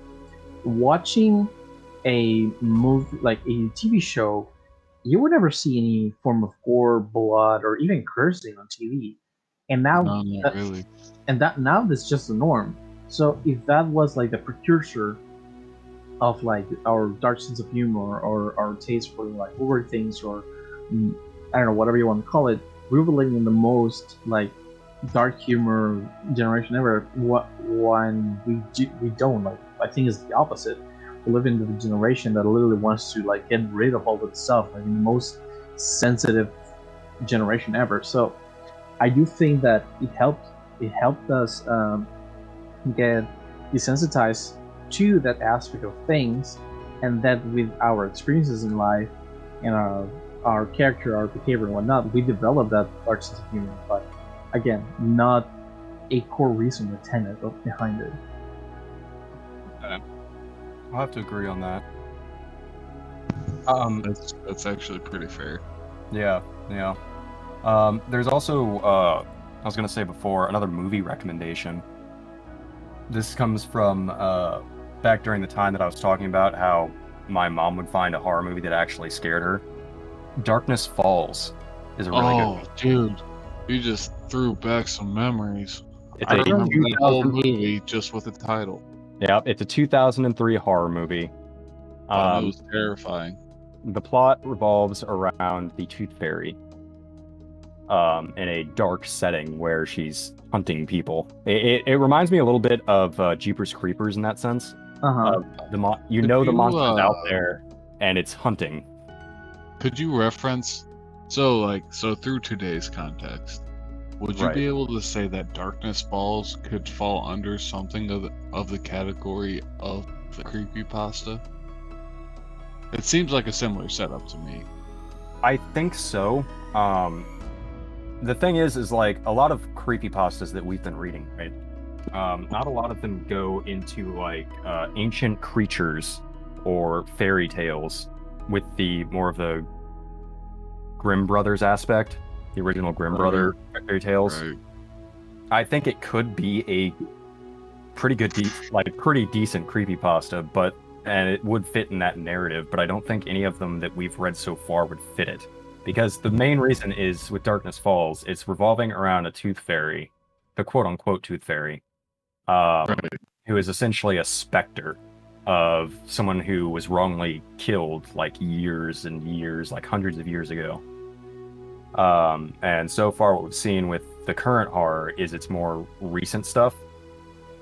watching a movie like a TV show, you would never see any form of gore, blood, or even cursing on TV. And now, No, not really. And that now that's just the norm. So if that was like the precursor of like our dark sense of humor or our taste for like horror things or I don't know, whatever you want to call it, we were living in the most like dark humor generation ever. When we don't, like, I think it's the opposite. We live in the generation that literally wants to like get rid of all that stuff, like the most sensitive generation ever. So I do think that it helped us get desensitized to that aspect of things, and that with our experiences in life and our character, our behavior and whatnot, we develop that dark sense of humor. But again, not a core reason or tenet behind it. I'll have to agree on that. That's actually pretty fair. Yeah. There's also I was gonna say before, another movie recommendation. This comes from back during the time that I was talking about how my mom would find a horror movie that actually scared her. Darkness Falls is a really good. Dude, you just threw back some memories. It's I a remember that whole 2000 movie just with the title. Yeah, it's a 2003 horror movie. It was terrifying. The plot revolves around the Tooth Fairy in a dark setting where she's hunting people. It reminds me a little bit of Jeepers Creepers in that sense. The monster's out there and it's hunting. Could you reference so through today's context, would you be able to say that Darkness Falls could fall under something of the category of creepypasta? It seems like a similar setup to me. I think so. The thing is like a lot of creepypastas that we've been reading, right? Not a lot of them go into like ancient creatures or fairy tales with the more of the Grimm Brothers aspect, the original Grimm Brother fairy tales. Right. I think it could be a pretty good, pretty decent creepypasta, and it would fit in that narrative, but I don't think any of them that we've read so far would fit it. Because the main reason is with Darkness Falls, it's revolving around a tooth fairy, the quote-unquote tooth fairy. who is essentially a specter of someone who was wrongly killed like years and years, like hundreds of years ago. And so far, what we've seen with the current horror is it's more recent stuff,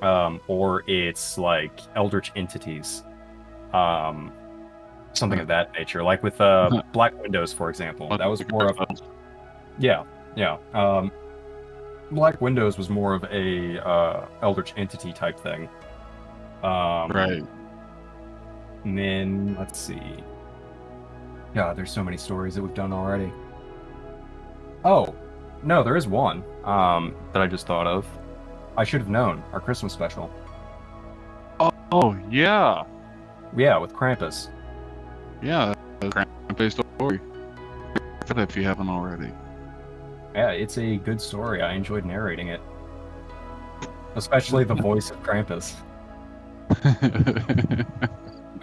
or it's like eldritch entities, something of that nature. Like with Black Windows, for example, that was more of yeah. Black Windows was more of a eldritch entity type thing. Right. And then let's see. God, there's so many stories that we've done already. Oh, no, there is one that I just thought of. I should have known. Our Christmas special. Oh yeah. Yeah, with Krampus. Yeah, Krampus story. If you haven't already. Yeah, it's a good story. I enjoyed narrating it. Especially the voice of Krampus, the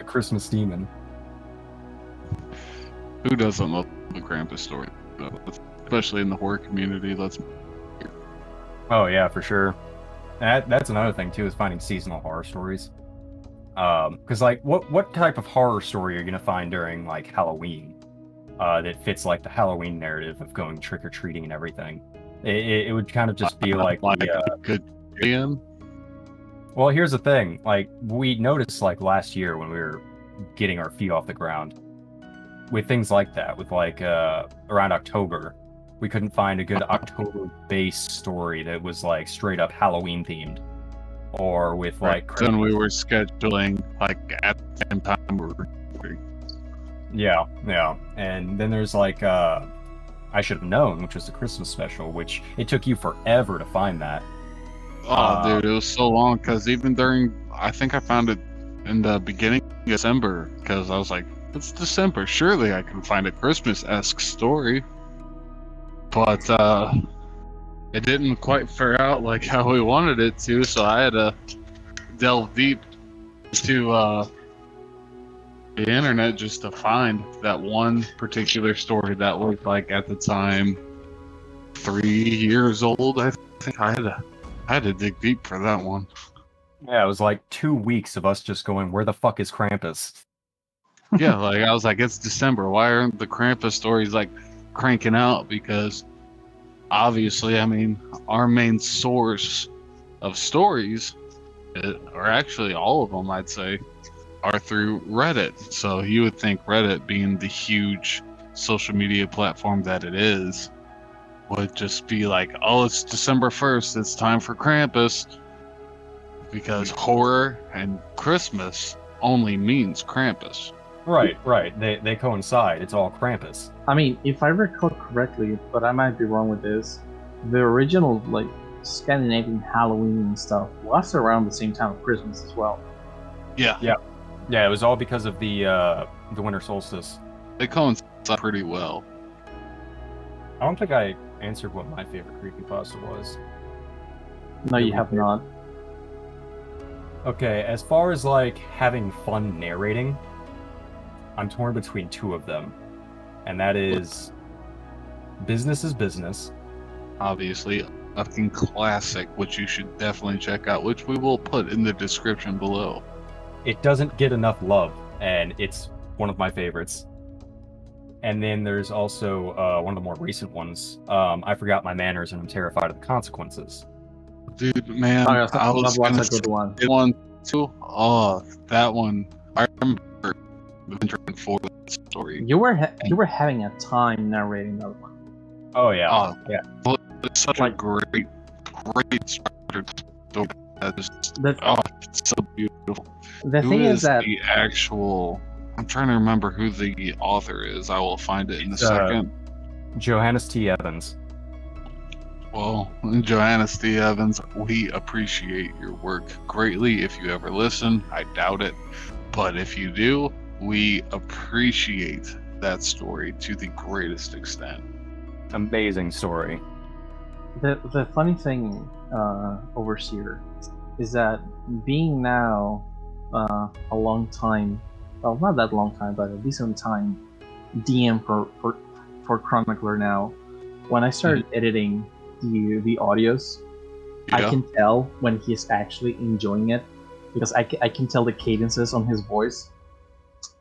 Christmas demon. Who doesn't love the Krampus story, though? Especially in the horror community. Oh yeah, for sure. That's another thing too, is finding seasonal horror stories. Because like, what type of horror story are you gonna find during like Halloween that fits like the Halloween narrative of going trick or treating and everything? It would kind of just be like a good game. Well, here's the thing. Like, we noticed like last year when we were getting our feet off the ground with things like that, with like around October, we couldn't find a good October-based story that was like straight up Halloween themed, or with like. Then we were scheduling like at the same time we were recording. Yeah, and then there's like I Should Have Known, which was the Christmas special, which it took you forever to find that. Oh, dude, it was so long because even during, I think I found it in the beginning of December because I was like, it's December, surely I can find a Christmas-esque story. But it didn't quite fare out like how we wanted it to, so I had to delve deep into the internet just to find that one particular story that was like at the time 3 years old. I think I had to dig deep for that one. Yeah, it was like 2 weeks of us just going, where the fuck is Krampus? Yeah, like I was like, it's December. Why aren't the Krampus stories like cranking out? Because obviously, I mean, our main source of stories, or actually all of them, I'd say, are through Reddit. So you would think Reddit, being the huge social media platform that it is, would just be like, oh, it's December 1st, it's time for Krampus. Because horror and Christmas only means Krampus. Right. They coincide. It's all Krampus. I mean, if I recall correctly, but I might be wrong with this, the original like Scandinavian Halloween and stuff was around the same time of Christmas as well. Yeah, it was all because of the winter solstice. They coincide pretty well. I don't think I answered what my favorite creepypasta was. No, you have not. Okay, as far as like having fun narrating, I'm torn between two of them, and that is Business is Business. Obviously, a fucking classic, which you should definitely check out, which we will put in the description below. It doesn't get enough love, and it's one of my favorites. And then there's also one of the more recent ones. I Forgot My Manners and I'm Terrified of the Consequences. Dude, man, I was gonna say one too. Oh, that one. I remember the for the story. You were having a time narrating that one. Oh yeah, Oh, yeah. Well, it's such a great story. It's so beautiful. The thing is that the actual. I'm trying to remember who the author is. I will find it in a second. Johannes T. Evans. Well, Johannes T. Evans, we appreciate your work greatly. If you ever listen, I doubt it. But if you do, we appreciate that story to the greatest extent. Amazing story. the funny thing, Overseer, is that being now a long time, well, not that long time, but a decent time DM for Chronicler now, when I started editing the audios, Yeah. I can tell when he's actually enjoying it because I can tell the cadences on his voice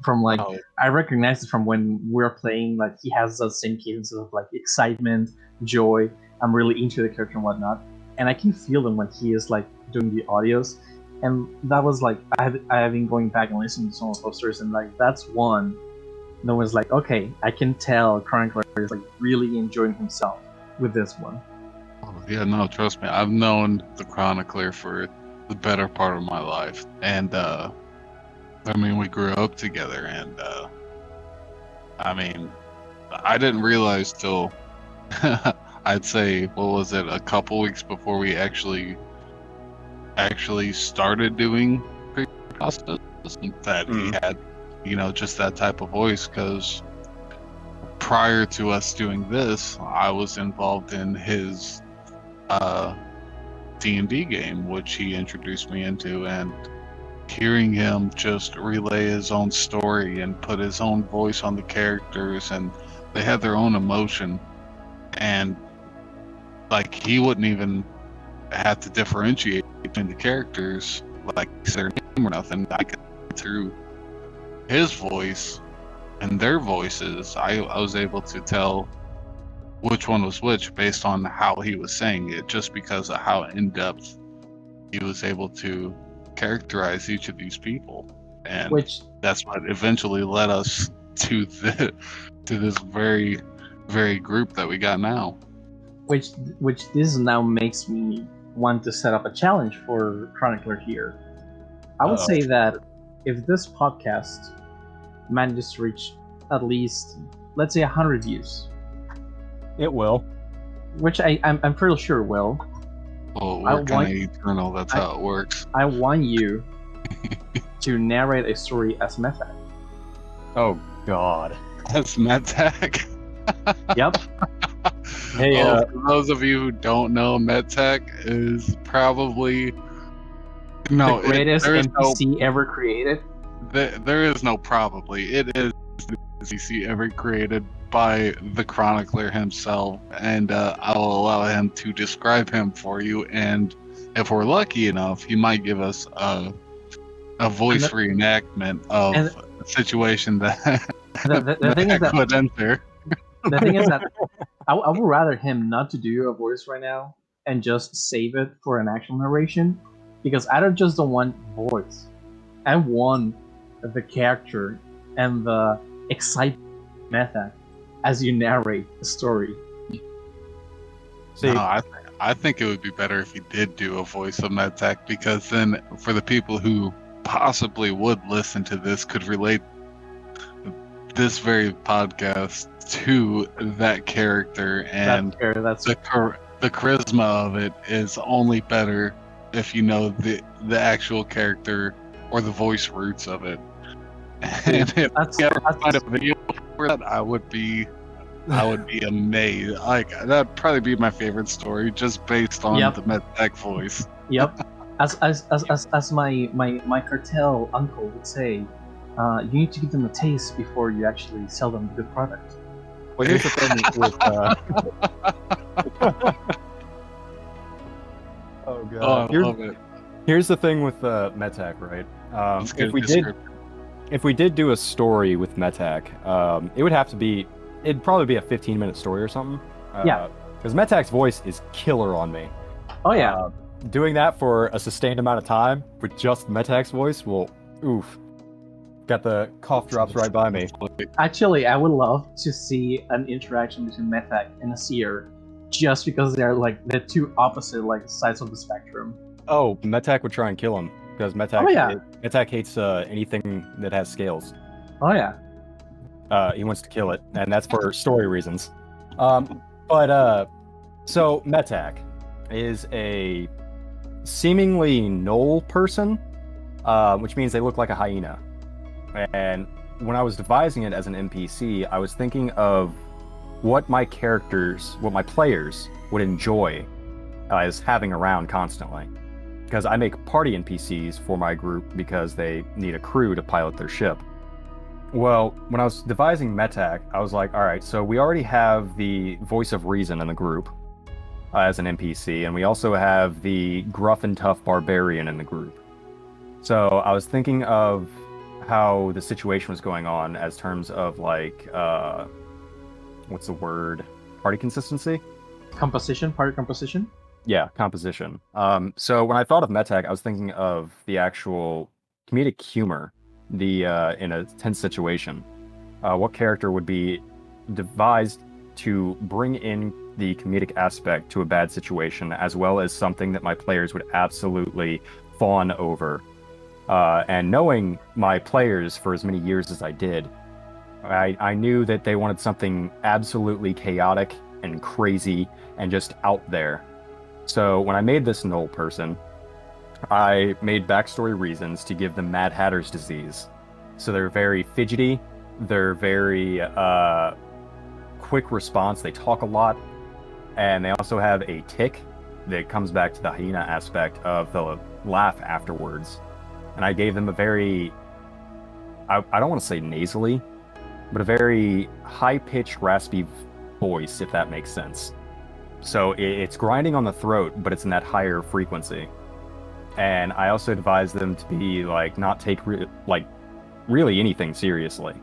from like Oh. I recognize it from when we're playing. Like he has the same cadences of like excitement, joy. I'm really into the character and whatnot, and I can feel them when he is like doing the audios. And that was like I have been going back and listening to some of the posters, and like that's one that was like, okay, I can tell Chronicler is like really enjoying himself with this one. Oh, yeah, no, trust me. I've known the Chronicler for the better part of my life, and I mean, we grew up together, and I mean, I didn't realize till I'd say, what was it, a couple weeks before we actually started doing creepypastas that he had, you know, just that type of voice. Because prior to us doing this, I was involved in his D&D game, which he introduced me into, and hearing him just relay his own story and put his own voice on the characters, and they had their own emotion, and like he wouldn't even have to differentiate between the characters, like their name or nothing. I could through his voice and their voices, I was able to tell which one was which based on how he was saying it, just because of how in depth he was able to characterize each of these people, and that's what eventually led us to this very, very group that we got now. Which this now makes me want to set up a challenge for Chronicler here. I would say that if this podcast manages to reach at least, let's say, 100 views, it will. Which I'm pretty sure will. Well, we're kind of eternal. That's how it works. I want you to narrate a story as Method. Oh God. As Medtech. Yep. Hey, for those of you who don't know, Medtech is probably the greatest NPC ever created. There is no probably. It is the NPC ever created by the Chronicler himself, and I'll allow him to describe him for you. And if we're lucky enough, he might give us a voice reenactment of a situation that the thing is that could enter. The thing is that I would rather him not to do a voice right now and just save it for an actual narration, because I don't want voice. I want the character and the excitement method as you narrate the story. See, no, I think it would be better if he did do a voice of Medtech, because then for the people who possibly would listen to this could relate this very podcast to that character, and the charisma of it is only better if you know the actual character or the voice roots of it. And if you ever find a video for that, I would be amazed. Like, that'd probably be my favorite story, just based on the Medtech voice. Yep. As my cartel uncle would say, you need to give them a taste before you actually sell them a good product. Well, here's the thing with oh God. Oh, I love it. Here's the thing with Medtech, right? If we did do a story with Medtech, it'd probably be a 15-minute story or something. Because Medtech's voice is killer on me. Oh yeah. Doing that for a sustained amount of time with just Medtech's voice, well, oof. Got the cough drops right by me. Actually, I would love to see an interaction between Medtech and a seer, just because they're two opposite sides of the spectrum. Oh, Medtech would try and kill him, because Medtech hates anything that has scales. Oh yeah. He wants to kill it, and that's for story reasons. So Medtech is a seemingly null person, which means they look like a hyena. And when I was devising it as an NPC, I was thinking of what my players would enjoy as having around constantly. Because I make party NPCs for my group because they need a crew to pilot their ship. Well, when I was devising Medtech, I was like, all right, so we already have the voice of reason in the group as an NPC, and we also have the gruff and tough barbarian in the group. So I was thinking of how the situation was going on as terms of like what's the word? Party consistency? Composition, party composition. Yeah, composition. So when I thought of Metag, I was thinking of the actual comedic humor, the in a tense situation. What character would be devised to bring in the comedic aspect to a bad situation, as well as something that my players would absolutely fawn over. And knowing my players for as many years as I did, I knew that they wanted something absolutely chaotic and crazy and just out there. So when I made this Knoll person, I made backstory reasons to give them Mad Hatter's disease. So they're very fidgety, they're very quick response, they talk a lot, and they also have a tick that comes back to the hyena aspect of the laugh afterwards. And I gave them a very, I don't want to say nasally, but a very high-pitched, raspy voice, if that makes sense. So it's grinding on the throat, but it's in that higher frequency. And I also advised them to be like, not take really anything seriously.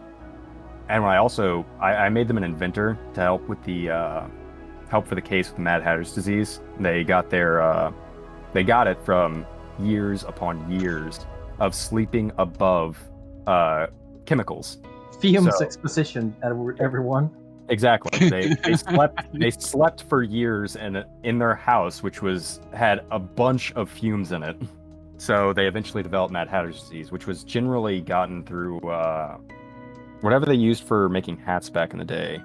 And when I made them an inventor to help with the help for the case with the Mad Hatter's disease. They got it from years upon years of sleeping above chemicals. Fumes exposition, everyone. Exactly. They slept for years in their house, which had a bunch of fumes in it. So they eventually developed Mad Hatter's disease, which was generally gotten through whatever they used for making hats back in the day.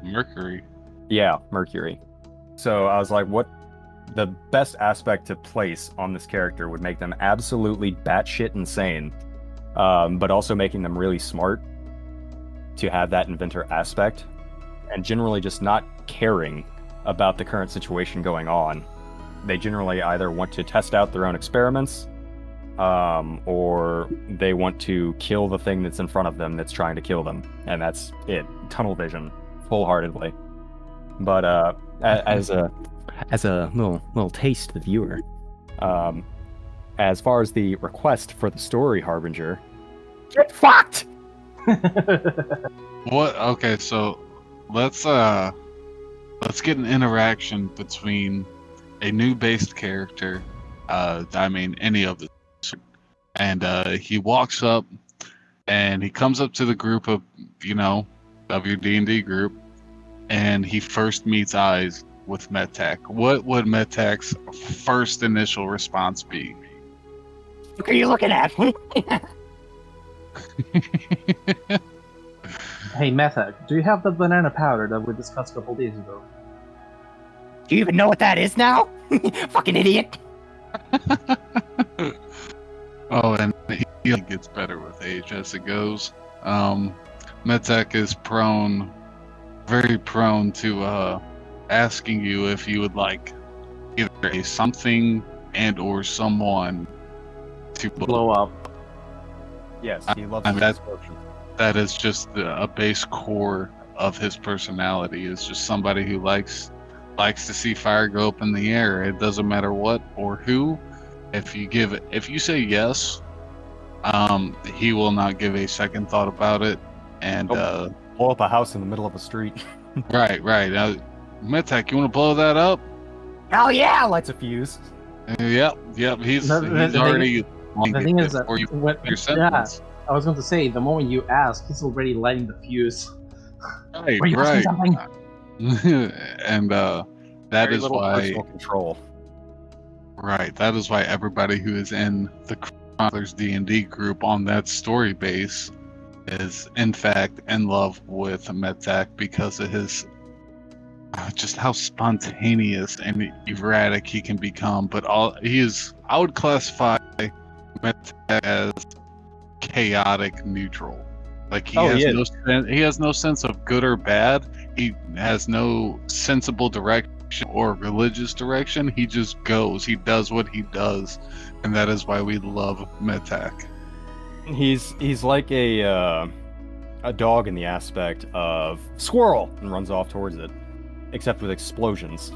Mercury. Yeah, mercury. So I was like, what the best aspect to place on this character would make them absolutely batshit insane, but also making them really smart to have that inventor aspect, and generally just not caring about the current situation going on. They generally either want to test out their own experiments, or they want to kill the thing that's in front of them that's trying to kill them, and that's it. Tunnel vision, full-heartedly. But as a little taste to the viewer, as far as the request for the story harbinger, get fucked. What? Okay, so let's get an interaction between a new based character. I mean, any of the, and he walks up, and he comes up to the group of of your D&D group, and he first meets eyes with Metak. What would Metak's first initial response be? What are you looking at? Hey, Metak, do you have the banana powder that we discussed a couple days ago? Do you even know what that is now? Fucking idiot. Oh, and he gets better with age as it goes. Metak is very prone to asking you if you would like either a something and or someone to Blow up. Yes, he loves that is just a base core of his personality. Is just somebody who likes to see fire go up in the air. It doesn't matter what or who. If you say yes, he will not give a second thought about it. And blow up a house in the middle of a street. right. Metak, you want to blow that up? Hell yeah! Lights a fuse. Yep. He's already. The thing is that your sentence. I was going to say, the moment you ask, he's already lighting the fuse. Right. Were you asking something? And that Very is little why. personal control. Right. That is why everybody who is in the Chroniclers D&D group on that story base is in fact in love with Metak because of his just how spontaneous and erratic he can become. But I would classify Metak as chaotic neutral. Like he has no sense of good or bad. He has no sensible direction or religious direction. He just goes. He does what he does, and that is why we love Metak. He's like a dog in the aspect of squirrel and runs off towards it, except with explosions.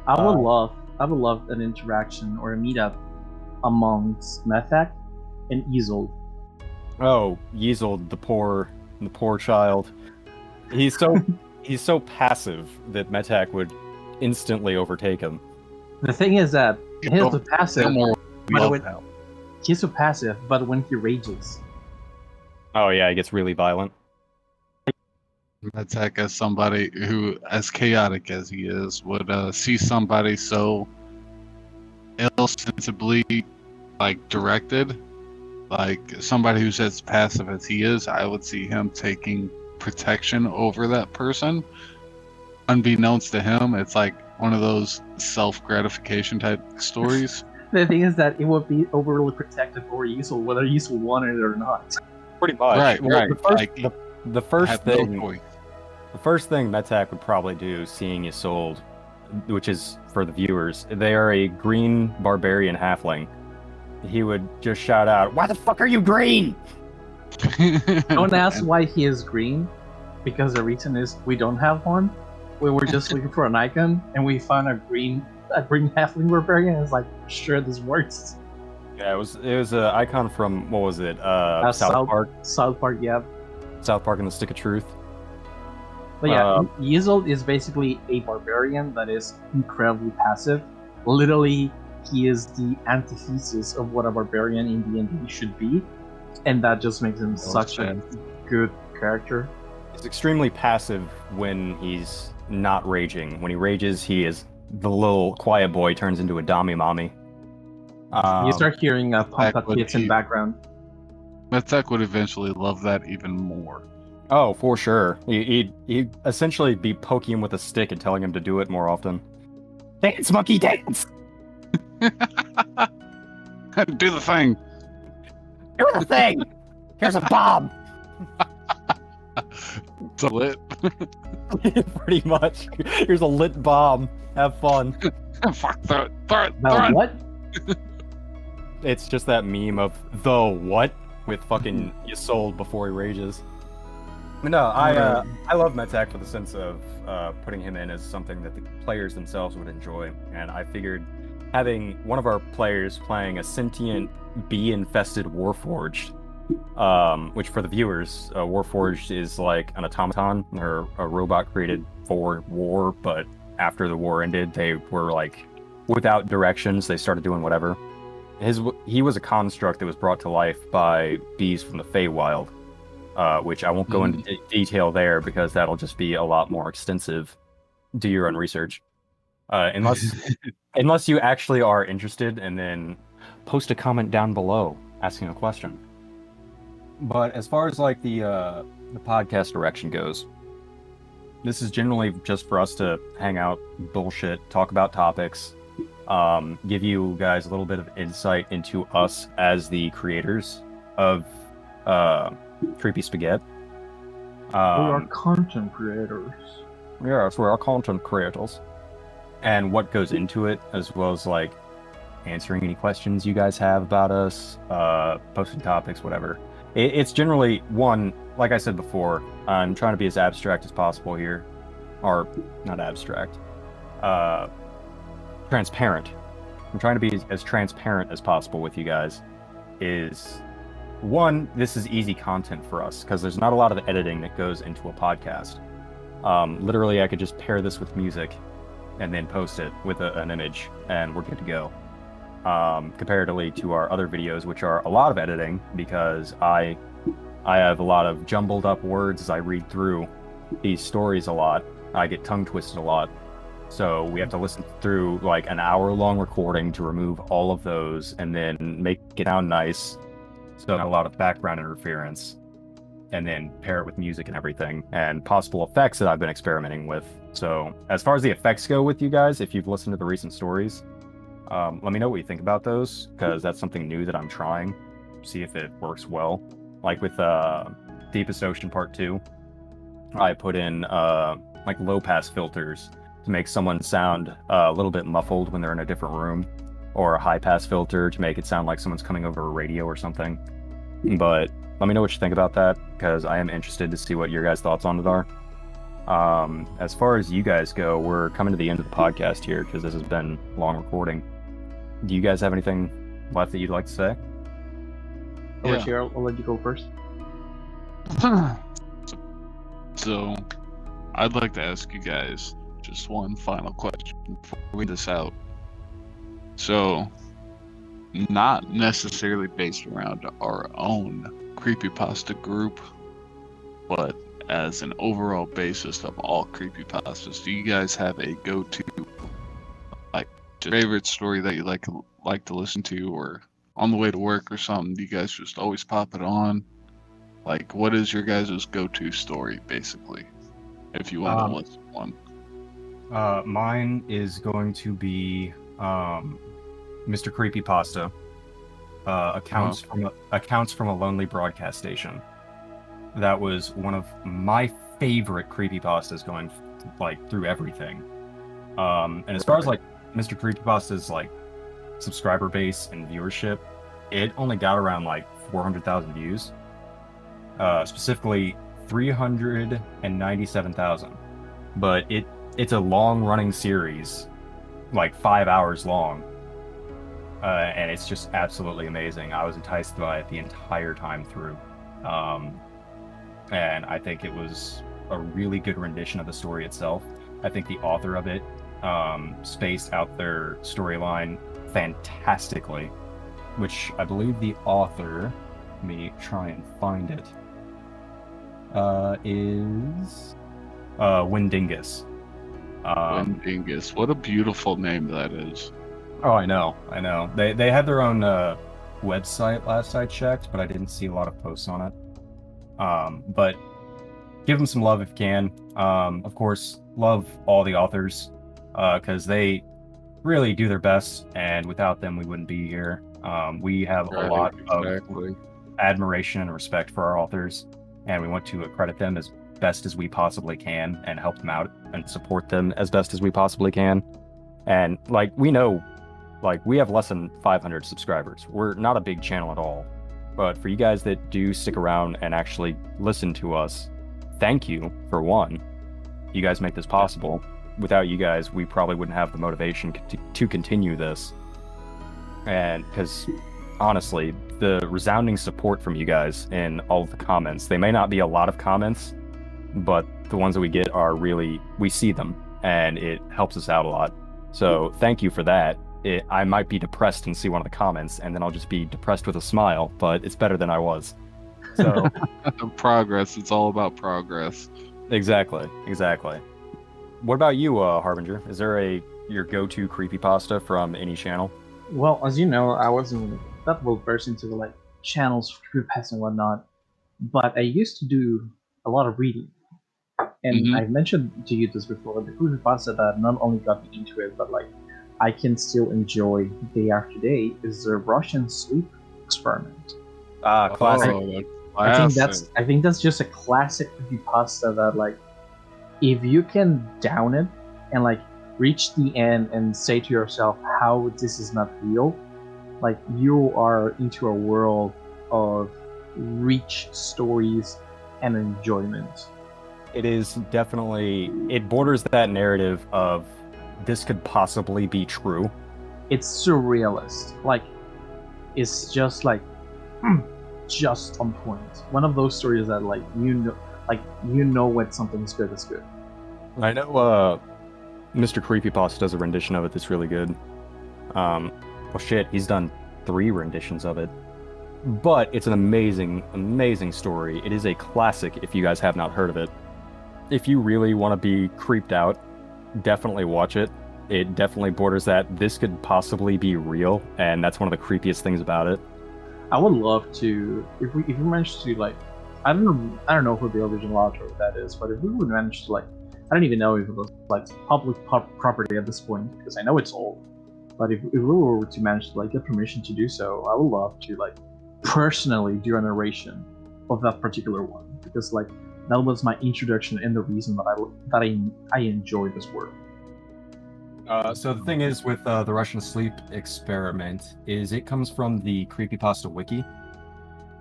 I would love an interaction or a meetup amongst Methak and Isolde. Oh, Yeazel, the poor child. He's so passive that Metak would instantly overtake him. The thing is that he's so passive. Love when, him. he's so passive, but when he rages, Oh yeah, he gets really violent. Attack as somebody who, as chaotic as he is, would see somebody so ill-sensibly, like, directed, like somebody who's as passive as he is. I would see him taking protection over that person, unbeknownst to him. It's like one of those self-gratification type stories. the thing is that it would be overly protective for Isolde, whether Isolde wanted it or not. Pretty much. Right, Well, right. The first, Like, the first have thing, no choice. the first thing Metak would probably do, seeing Isolde, which is for the viewers, they are a green barbarian halfling. He would just shout out, "Why the fuck are you green?" Don't ask why he is green, because the reason is we don't have one. We were just looking for an icon, and we found a green halfling barbarian. And it's like, sure, this works. Yeah, it was an icon from, what was it? South Park. South Park, yeah. South Park and the Stick of Truth. But yeah, Isolde is basically a barbarian that is incredibly passive. Literally, he is the antithesis of what a barbarian in D&D should be, and that just makes him such a good character. He's extremely passive when he's not raging. When he rages, he is the little quiet boy turns into a Dami Mommy. You start hearing pump up hits in background. Metak would eventually love that even more. Oh, for sure. He'd essentially be poking him with a stick and telling him to do it more often. Dance, monkey, dance! Do the thing. Do the thing! Here's a bomb! It's a lit. Pretty much. Here's a lit bomb. Have fun. Fuck, throw it, throw it, Now throw it. what? It's just that meme of the what with fucking Isolde before he rages. But no, I love Metak for the sense of putting him in as something that the players themselves would enjoy, and I figured having one of our players playing a sentient bee-infested Warforged, which for the viewers, Warforged is like an automaton or a robot created for war, but after the war ended, they were like without directions. They started doing whatever. He was a construct that was brought to life by bees from the Feywild, which I won't go into detail there because that'll just be a lot more extensive. Do your own research, unless you actually are interested, and then post a comment down below asking a question. But as far as like the podcast direction goes, this is generally just for us to hang out, bullshit, talk about topics, give you guys a little bit of insight into us as the creators of Creepy Spaghet. We are content creators. Yeah, so we're content creators. And what goes into it, as well as like answering any questions you guys have about us, posting topics, whatever. It's generally, one, like I said before, I'm trying to be as abstract as possible here. Or, not abstract. Transparent. I'm trying to be as transparent as possible with you guys. Is, one, this is easy content for us, because there's not a lot of editing that goes into a podcast. Literally, I could just pair this with music and then post it with an image, and we're good to go. Comparatively to our other videos, which are a lot of editing, because I have a lot of jumbled up words as I read through these stories a lot. I get tongue twisted a lot. So we have to listen through like an hour-long recording to remove all of those and then make it sound nice. So not a lot of background interference. And then pair it with music and everything, and possible effects that I've been experimenting with. So as far as the effects go with you guys, if you've listened to the recent stories, let me know what you think about those, because that's something new that I'm trying. See if it works well. Like with Deepest Ocean Part 2, I put in like low-pass filters to make someone sound a little bit muffled when they're in a different room, or a high-pass filter to make it sound like someone's coming over a radio or something. But let me know what you think about that, because I am interested to see what your guys' thoughts on it are. As far as you guys go, we're coming to the end of the podcast here, because this has been long recording. Do you guys have anything left that you'd like to say? Alright, Cheryl, I'll let you go first. So, I'd like to ask you guys just one final question before we read this out. So, not necessarily based around our own creepypasta group, but as an overall basis of all creepypastas, do you guys have a go-to, like, favorite story that you like to listen to, or on the way to work or something? Do you guys just always pop it on? Like, what is your guys' go-to story, basically, if you want to list one? Mine is going to be Mr. Creepypasta. Accounts from a lonely broadcast station. That was one of my favorite creepypastas going like through everything. And as far as like Mr. Creepypasta's like subscriber base and viewership, it only got around like 400,000 views. Specifically 397,000. But it's a long running series, like 5 hours long. And it's just absolutely amazing. I was enticed by it the entire time through. And I think it was a really good rendition of the story itself. I think the author of it spaced out their storyline fantastically, which I believe the author, let me try and find it, is Windingus. Windingus. What a beautiful name that is. Oh, I know. They had their own website last I checked, but I didn't see a lot of posts on it. But give them some love if you can. Of course, love all the authors, because they really do their best, and without them, we wouldn't be here. We have a lot of admiration and respect for our authors, and we want to accredit them as best as we possibly can and help them out and support them as best as we possibly can. And like, we know, like, we have less than 500 subscribers. We're not a big channel at all. But for you guys that do stick around and actually listen to us, thank you, for one. You guys make this possible. Without you guys, we probably wouldn't have the motivation to continue this. And because, honestly, the resounding support from you guys in all of the comments, they may not be a lot of comments, but the ones that we get are really, we see them, and it helps us out a lot. So thank you for that. I might be depressed and see one of the comments, and then I'll just be depressed with a smile, but it's better than I was. So progress. It's all about progress. Exactly. What about you, Harbinger? Is there your go-to creepypasta from any channel? Well, as you know, I wasn't that well versed into the like channels for creepypasta and whatnot, but I used to do a lot of reading. And I've mentioned to you this before, the creepypasta that not only got me into it, but like I can still enjoy day after day is the Russian sleep experiment. Classic. I think that's just a classic creepypasta that like if you can down it and like reach the end and say to yourself how this is not real, like you are into a world of rich stories and enjoyment. It is definitely, it borders that narrative of this could possibly be true. It's surrealist. Like, it's just like, just on point. One of those stories that like you know when something's good is good. I know Mr. Creepypasta does a rendition of it that's really good. Well shit, he's done 3 renditions of it. But it's an amazing story. It is a classic if you guys have not heard of it. If you really want to be creeped out, definitely watch it. It definitely borders that this could possibly be real, and that's one of the creepiest things about it. I would love to, if we manage to like, I don't know who the original author of that is, but if we would manage to like, I don't even know if it was like public property at this point because I know it's old. But if we were to manage to like get permission to do so, I would love to like personally do a narration of that particular one because like that was my introduction and the reason that I enjoy this work. So the thing is with the Russian sleep experiment is it comes from the Creepypasta wiki,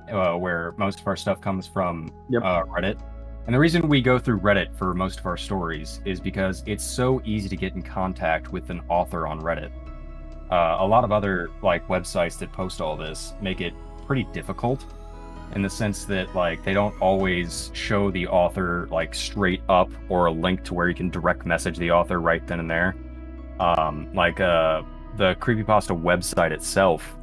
where most of our stuff comes from Reddit. And the reason we go through Reddit for most of our stories is because it's so easy to get in contact with an author on Reddit. A lot of other like websites that post all this make it pretty difficult in the sense that like they don't always show the author like straight up or a link to where you can direct message the author right then and there. The creepypasta website itself,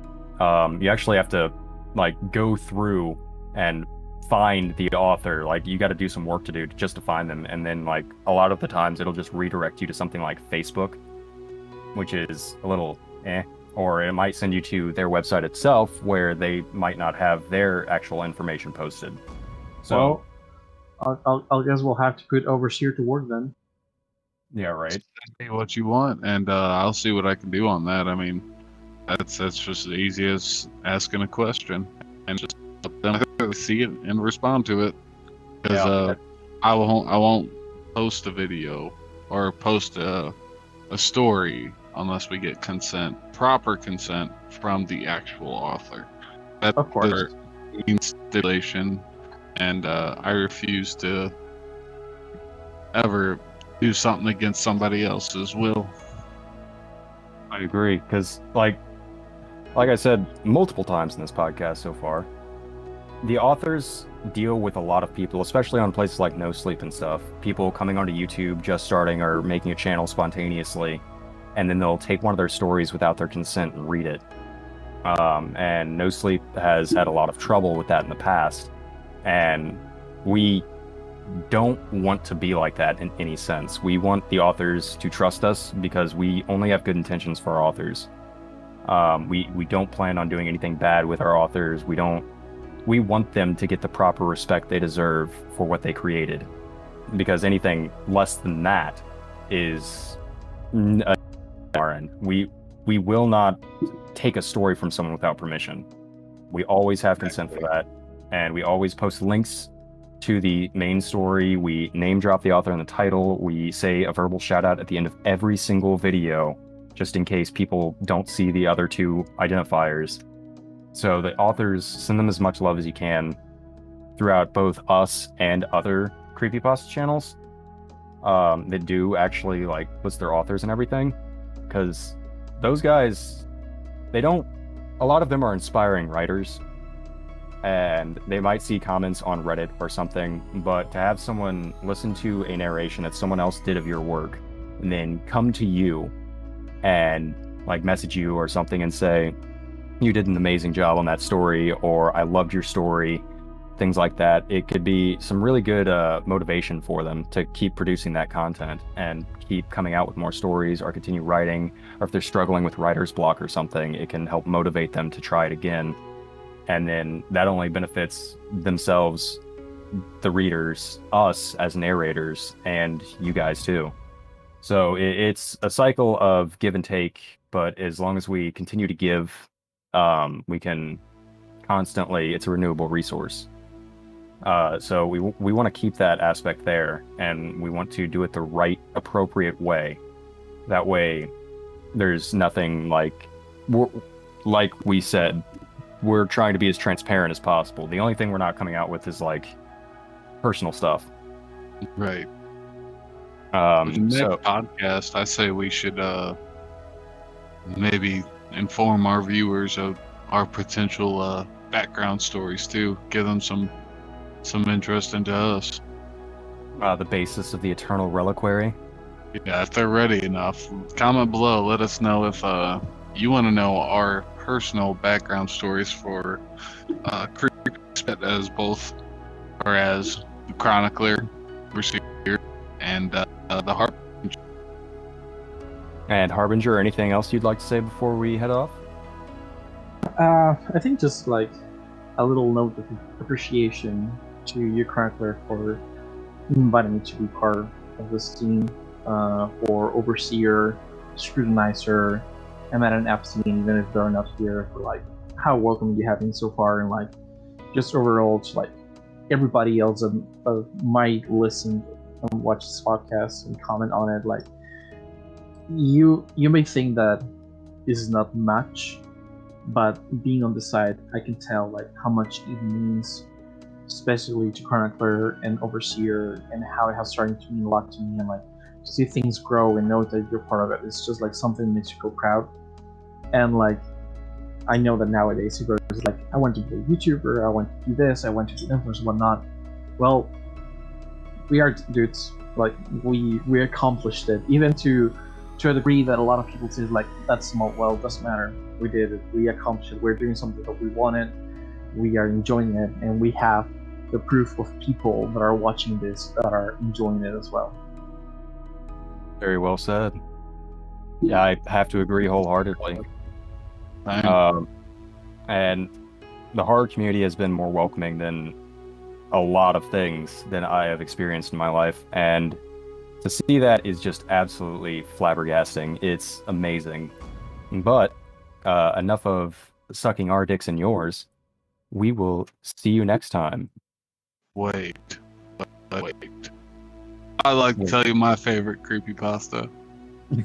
you actually have to like go through and find the author. Like you got to do some work to do just to find them, and then like a lot of the times it'll just redirect you to something like Facebook, which is a little or it might send you to their website itself where they might not have their actual information posted. So, I guess we'll have to put Overseer to work then. yeah, right. Send me what you want, and I'll see what I can do on that. I mean, that's just as easy as asking a question and just let them see it and respond to it. Because I won't post a video or post a story unless we get proper consent from the actual author. That's Of course. their main stipulation, and I refuse to ever do something against somebody else's will. I agree, because like I said multiple times in this podcast so far, the authors deal with a lot of people, especially on places like No Sleep and stuff. People coming onto YouTube, just starting or making a channel spontaneously, and then they'll take one of their stories without their consent and read it. And No Sleep has had a lot of trouble with that in the past, and we don't want to be like that in any sense. We want the authors to trust us because we only have good intentions for our authors. We don't plan on doing anything bad with our authors. We want them to get the proper respect they deserve for what they created, because anything less than that is our end. We will not take a story from someone without permission. We always have consent for that, and we always post links to the main story. We name drop the author in the title. We say a verbal shout out at the end of every single video, just in case people don't see the other two identifiers. So the authors, send them as much love as you can throughout both us and other creepypasta channels that do actually like list their authors and everything, because those guys, a lot of them are inspiring writers, and they might see comments on Reddit or something, but to have someone listen to a narration that someone else did of your work and then come to you and like message you or something and say, you did an amazing job on that story, or I loved your story, things like that. It could be some really good motivation for them to keep producing that content and keep coming out with more stories or continue writing. Or if they're struggling with writer's block or something, it can help motivate them to try it again. And then that only benefits themselves, the readers, us as narrators, and you guys too. So it's a cycle of give and take, but as long as we continue to give, we can constantly, it's a renewable resource. So we want to keep that aspect there, and we want to do it the right, appropriate way. That way, there's nothing like we said, we're trying to be as transparent as possible. The only thing we're not coming out with is like personal stuff. Right. The next podcast, I say we should maybe inform our viewers of our potential background stories too. Give them some interest into us. The basis of the Eternal Reliquary. Yeah, if they're ready enough, comment below. Let us know if you want to know our personal background stories for Creepspet as both, or as the Chronicler, Receiver, and the Harbinger. And Harbinger, anything else you'd like to say before we head off? I think just like a little note of appreciation to you, Chronicler, for inviting me to be part of this team, for Overseer, Scrutinizer, and Madden Epstein, even if they're not here, for like how welcome you have been so far, and like just overall to like everybody else that might listen and watch this podcast and comment on it. Like you may think that this is not much, but being on the side, I can tell like how much it means, especially to Chronicler and Overseer, and how it has started to mean a lot to me, and like to see things grow and know that you're part of it. It's just like something that makes you go proud. And like, I know that nowadays people are like, I want to be a YouTuber, I want to do this, I want to do influencers and whatnot. Well, we are dudes. Like, we accomplished it, even to a degree that a lot of people say like, that's small. Well, it doesn't matter. We did it. We accomplished it. We're doing something that we wanted. We are enjoying it, and we have the proof of people that are watching this that are enjoying it as well. Very well said. Yeah, I have to agree wholeheartedly. And the horror community has been more welcoming than a lot of things than I have experienced in my life, and to see that is just absolutely flabbergasting. It's amazing. But enough of sucking our dicks and yours. We will see you next time. Wait. I'd like to tell you my favorite creepypasta. You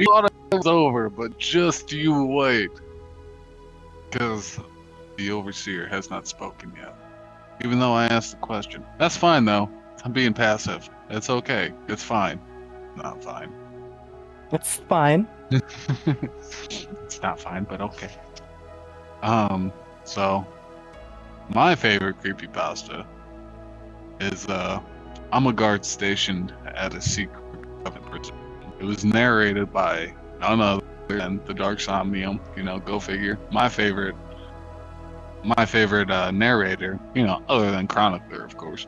thought it was over, but just you wait. Because the overseer has not spoken yet. Even though I asked the question. That's fine, though. I'm being passive. It's okay. It's fine. Not fine. It's fine. It's not fine, but okay. So my favorite creepypasta is I'm a guard stationed at a secret government prison. It was narrated by none other than the Dark Somnium, go figure. My favorite narrator, other than Chronicler, of course.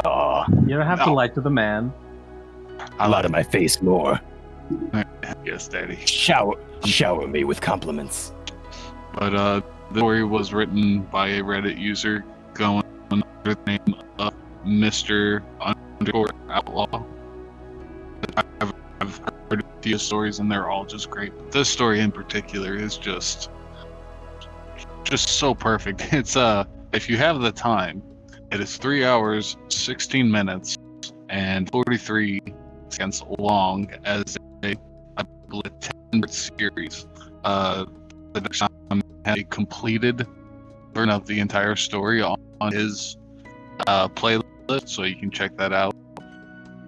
Oh, you don't have to lie to the man. Lie to my face more. Yes, Daddy. Shower me with compliments. But the story was written by a Reddit user going under the name of Mr. Outlaw. I've heard a few stories and they're all just great. This story in particular is just so perfect. It's if you have the time, it is 3 hours, 16 minutes, and 43 seconds long as a 10-part series. The had a completed version of the entire story on his playlist, so you can check that out.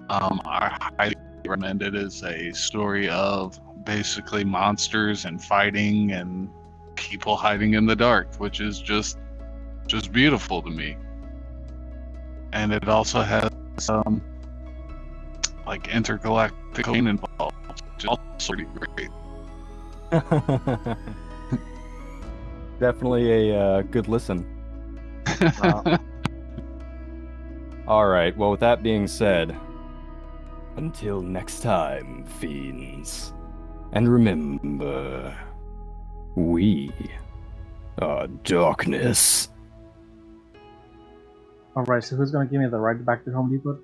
I highly recommend it. As a story of basically monsters and fighting and people hiding in the dark, which is just beautiful to me. And it also has like intergalactic cocaine involved, which is also pretty great. Definitely a good listen. All right. Well, with that being said, until next time, fiends. And remember, we are darkness. Alright, so who's gonna give me the ride back to Home Depot?